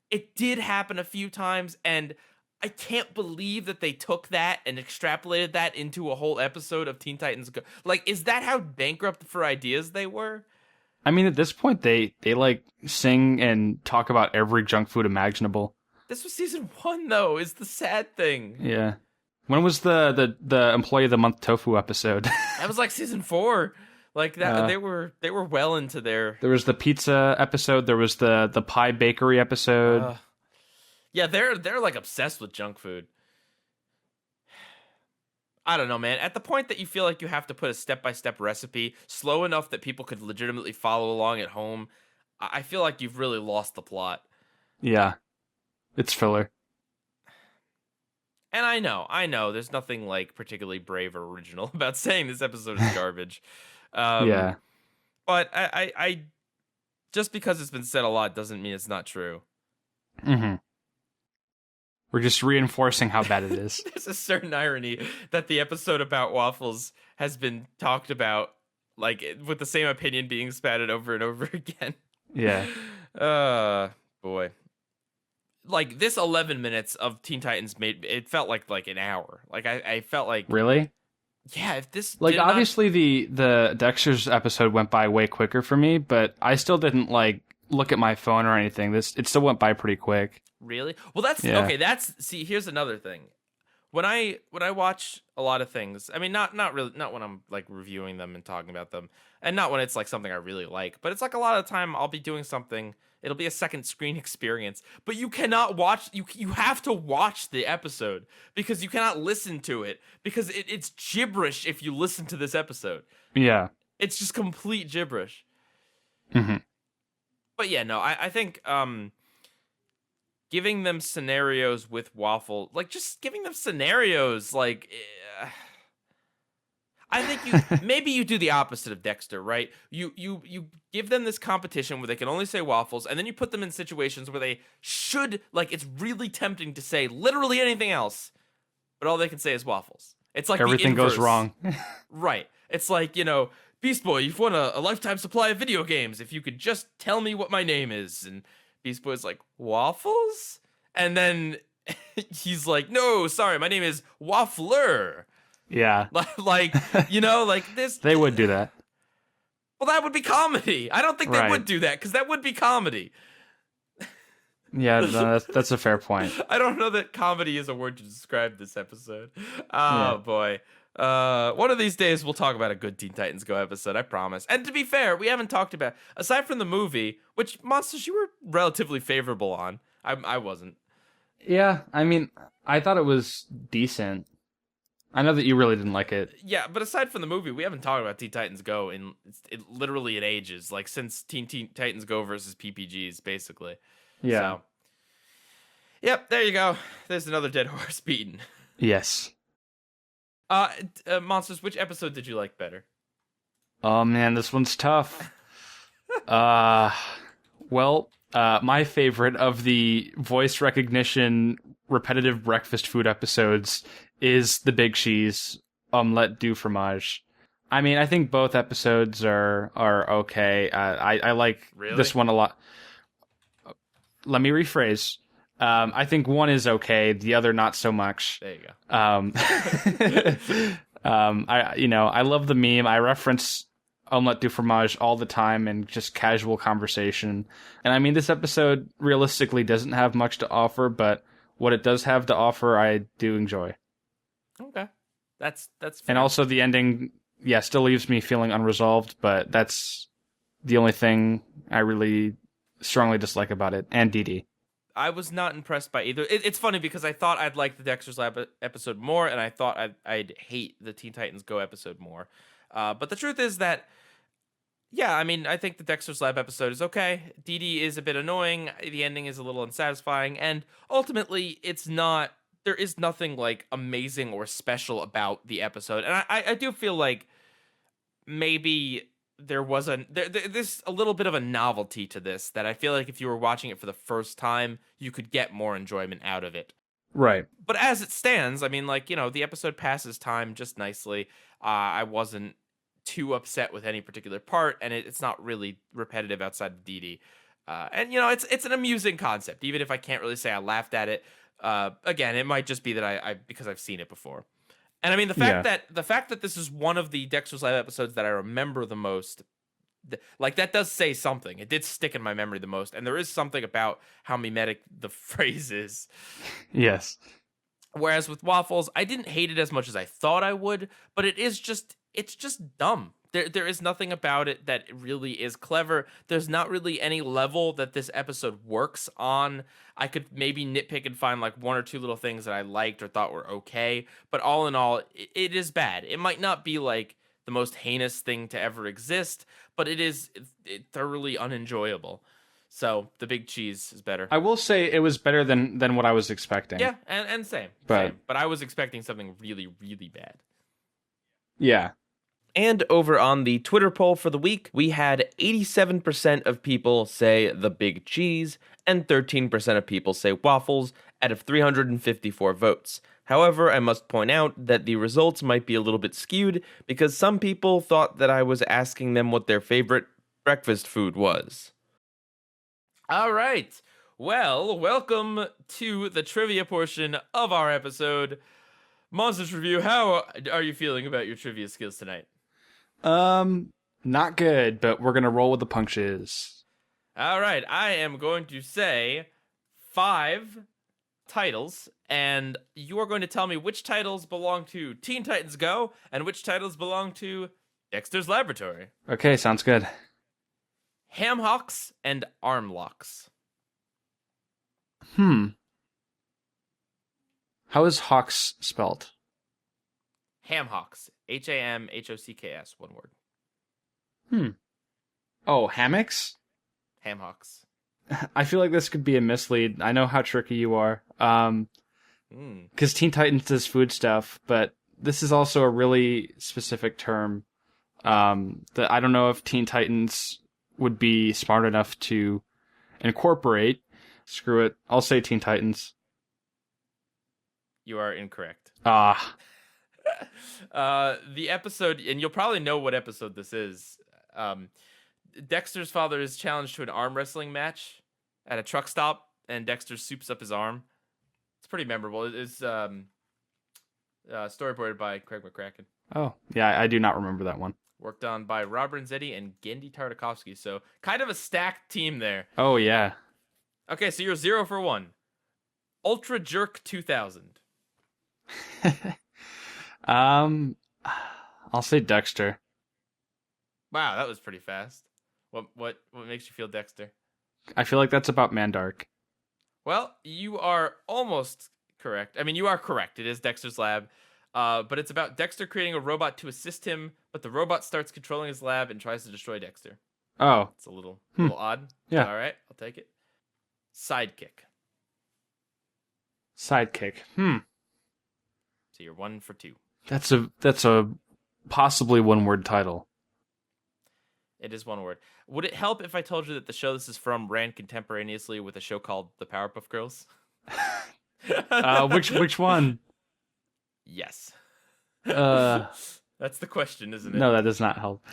it did happen a few times, and I can't believe that they took that and extrapolated that into a whole episode of Teen Titans Go. Like, is that how bankrupt for ideas they were? I mean, at this point, they like sing and talk about every junk food imaginable. This was season 1, though, is the sad thing. Yeah. When was the Employee of the Month tofu episode? That was like season 4. Like that, they were well into their. There was the pizza episode. There was the pie bakery episode. Yeah, they're like obsessed with junk food. I don't know, man. At the point that you feel like you have to put a step-by-step recipe slow enough that people could legitimately follow along at home, I feel like you've really lost the plot. Yeah, it's filler. And I know, there's nothing like particularly brave or original about saying this episode is garbage. Yeah. But I just because it's been said a lot doesn't mean it's not true. Mm-hmm. We're just reinforcing how bad it is. There's a certain irony that the episode about waffles has been talked about, like, with the same opinion being spatted over and over again. Yeah. Boy. like this 11 minutes of Teen Titans made it felt like an hour. Like I felt like, Really? yeah, if this Like, did not- obviously the Dexter's episode went by way quicker for me, but I still didn't like look at my phone or anything. It still went by pretty quick. Really? Well, that's Yeah. okay. See, here's another thing. When I watch a lot of things, I mean, not really, not when I'm like reviewing them and talking about them, and not when it's like something I really like, but it's like a lot of the time I'll be doing something. It'll be a second screen experience, but you cannot watch. You have to watch the episode because you cannot listen to it because it's gibberish if you listen to this episode. Yeah. It's just complete gibberish. Mm-hmm. But yeah, no, I think giving them scenarios with Waffle, like just giving them scenarios, like I think maybe you do the opposite of Dexter, right? You give them this competition where they can only say Waffles, and then you put them in situations where they should, like, it's really tempting to say literally anything else, but all they can say is Waffles. It's like everything the inverse. goes wrong. Right. It's like, Beast Boy, you've won a lifetime supply of video games. If you could just tell me what my name is. And Beast Boy's like, Waffles? And then he's like, no, sorry, my name is Waffler. Yeah. Like this. They would do that. Well, that would be comedy. I don't think they would do that because that would be comedy. Yeah, no, that's a fair point. I don't know that comedy is a word to describe this episode. Oh, boy. One of these days we'll talk about a good Teen Titans Go episode, I promise. And to be fair, we haven't talked about, aside from the movie, which, Monsters, you were relatively favorable on. I wasn't. Yeah, I mean, I thought it was decent. I know that you really didn't like it. Yeah, but aside from the movie, we haven't talked about Teen Titans Go literally in ages, like since Teen Titans Go versus PPGs, basically. Yeah. So, yep, there you go. There's another dead horse beaten. Yes. Monsters, which episode did you like better? Oh man, this one's tough. My favorite of the voice recognition repetitive breakfast food episodes is the Big Cheese Omelette du Fromage. I mean, I think both episodes are okay. I like this one a lot. Let me rephrase. I think one is okay, the other not so much. There you go. I love the meme. I reference Omelette du Fromage all the time in just casual conversation. And I mean, this episode realistically doesn't have much to offer, but what it does have to offer, I do enjoy. Okay. That's fair. And also the ending, still leaves me feeling unresolved, but that's the only thing I really strongly dislike about it. And Dee Dee. I was not impressed by either. It's funny because I thought I'd like the Dexter's Lab episode more, and I thought I'd hate the Teen Titans Go episode more. But the truth is that, I mean, I think the Dexter's Lab episode is okay. Dee Dee is a bit annoying. The ending is a little unsatisfying, and ultimately, there is nothing like amazing or special about the episode. And I do feel like maybe there was there's a little bit of a novelty to this that I feel like if you were watching it for the first time, you could get more enjoyment out of it. Right. But as it stands, I mean, the episode passes time just nicely. I wasn't too upset with any particular part, and it's not really repetitive outside of Dee Dee. And it's an amusing concept, even if I can't really say I laughed at it. Again, it might just be that I because I've seen it before. And I mean, the fact that this is one of the Dexter's Lab episodes that I remember the most, that does say something. It did stick in my memory the most, and there is something about how mimetic the phrase is. Yes. Whereas with Waffles, I didn't hate it as much as I thought I would, but it's just dumb. There is nothing about it that really is clever. There's not really any level that this episode works on. I could maybe nitpick and find like one or two little things that I liked or thought were okay, but all in all, it is bad. It might not be like the most heinous thing to ever exist, but it is thoroughly unenjoyable. So the Big Cheese is better. I will say it was better than what I was expecting. Yeah, and same. But I was expecting something really, really bad. Yeah. And over on the Twitter poll for the week, we had 87% of people say the Big Cheese and 13% of people say Waffles out of 354 votes. However, I must point out that the results might be a little bit skewed because some people thought that I was asking them what their favorite breakfast food was. All right. Well, welcome to the trivia portion of our episode. Monsters Review, how are you feeling about your trivia skills tonight? Not good, but we're gonna roll with the punches. All right, I am going to say 5 titles, and you are going to tell me which titles belong to Teen Titans Go and which titles belong to Dexter's Laboratory. Okay, sounds good. Ham hocks and arm locks. How is Hawks spelled? Ham hocks. HAMHOCKS, one word. Oh, hammocks? Ham hocks. I feel like this could be a mislead. I know how tricky you are. Because Teen Titans does food stuff, but this is also a really specific term that I don't know if Teen Titans would be smart enough to incorporate. Screw it. I'll say Teen Titans. You are incorrect. Ah. The episode, and you'll probably know what episode this is. Dexter's father is challenged to an arm wrestling match at a truck stop, and Dexter soups up his arm. It's pretty memorable. It's storyboarded by Craig McCracken. Oh, yeah, I do not remember that one. Worked on by Rob Renzetti and Gendy Tartakovsky. So kind of a stacked team there. Oh, yeah. Okay, so you're 0 for 1. Ultra Jerk 2000. I'll say Dexter. Wow, that was pretty fast. What makes you feel Dexter? I feel like that's about Mandark. Well, you are almost correct. I mean, you are correct. It is Dexter's lab. But it's about Dexter creating a robot to assist him, but the robot starts controlling his lab and tries to destroy Dexter. Oh. It's a little odd. Yeah. All right, I'll take it. Sidekick. Sidekick. So you're 1 for 2. That's a possibly one-word title. It is one word. Would it help if I told you that the show this is from ran contemporaneously with a show called The Powerpuff Girls? Which one? Yes. That's the question, isn't it? No, that does not help.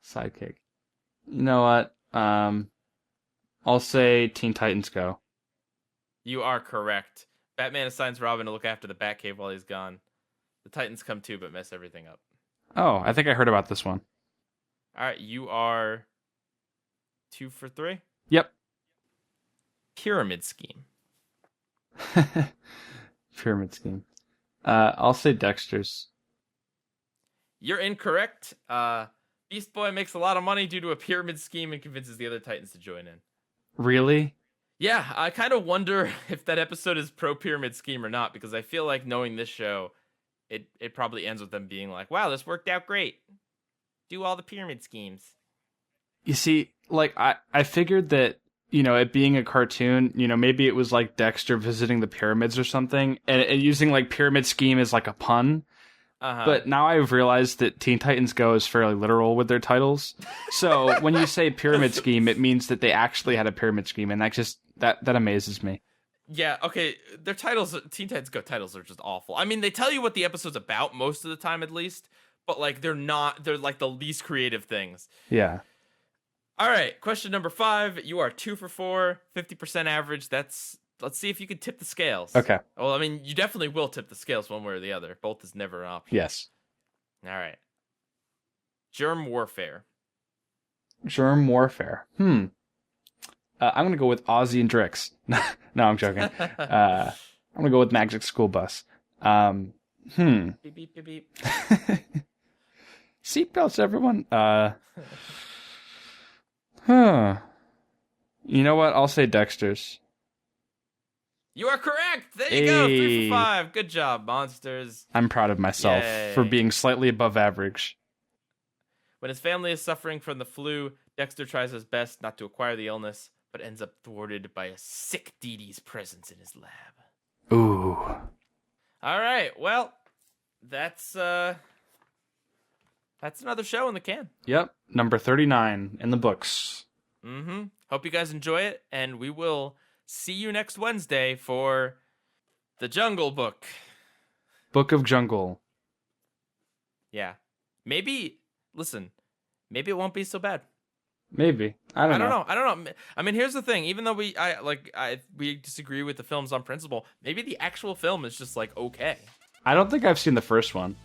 Sidekick. You know what? I'll say Teen Titans Go. You are correct. Batman assigns Robin to look after the Batcave while he's gone. The Titans come too, but mess everything up. Oh, I think I heard about this one. All right, you are 2 for 3? Yep. Pyramid Scheme. Pyramid Scheme. I'll say Dexter's. You're incorrect. Beast Boy makes a lot of money due to a pyramid scheme and convinces the other Titans to join in. Really? Yeah, I kind of wonder if that episode is pro-pyramid scheme or not, because I feel like knowing this show, it probably ends with them being like, wow, this worked out great. Do all the pyramid schemes. You see, like, I figured that, you know, it being a cartoon, you know, maybe it was like Dexter visiting the pyramids or something, and using, like, pyramid scheme as, like, a pun. But now I've realized that Teen Titans Go is fairly literal with their titles. So when you say pyramid scheme, it means that they actually had a pyramid scheme, and that amazes me. Yeah, okay, their titles, Teen Titans Go titles are just awful. I mean, they tell you what the episode's about most of the time, at least, but, like, they're like the least creative things. Yeah. All right, question number 5. You are 2 for 4, 50% average. Let's see if you can tip the scales. Okay. Well, I mean, you definitely will tip the scales one way or the other. Both is never an option. Yes. All right. Germ warfare. Germ warfare. I'm going to go with Ozzy and Drix. No, I'm joking. I'm going to go with Magic School Bus. Beep, beep, beep, beep. Seatbelts, everyone. You know what? I'll say Dexter's. You are correct. There you go. 3 for 5. Good job, monsters. I'm proud of myself for being slightly above average. When his family is suffering from the flu, Dexter tries his best not to acquire the illness, but ends up thwarted by a sick Dee Dee's presence in his lab. Ooh. All right. Well, that's another show in the can. Yep. Number 39 in the books. Hope you guys enjoy it, and we will see you next Wednesday for The Jungle Book. Book of Jungle. Yeah. Maybe it won't be so bad. Maybe. I don't know. I don't know. I mean, here's the thing. Even though we disagree with the films on principle, maybe the actual film is just like okay. I don't think I've seen the first one.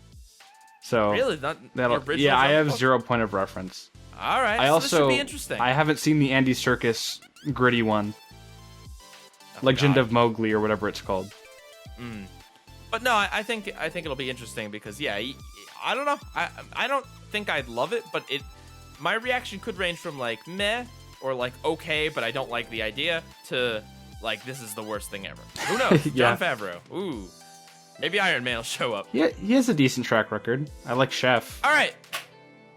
So really, not the original. Yeah, I have book? 0 point of reference. All right. I so also this should be interesting. I haven't seen the Andy Serkis gritty one. Legend of Mowgli or whatever it's called. But no, I think it'll be interesting because I don't know. I don't think I'd love it, but my reaction could range from like meh or like okay, but I don't like the idea to like this is the worst thing ever. Who knows? Yeah. Jon Favreau. Ooh. Maybe Iron Man will show up. Yeah, he has a decent track record. I like Chef. All right.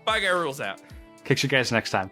Bye, guy rules out. Catch you guys next time.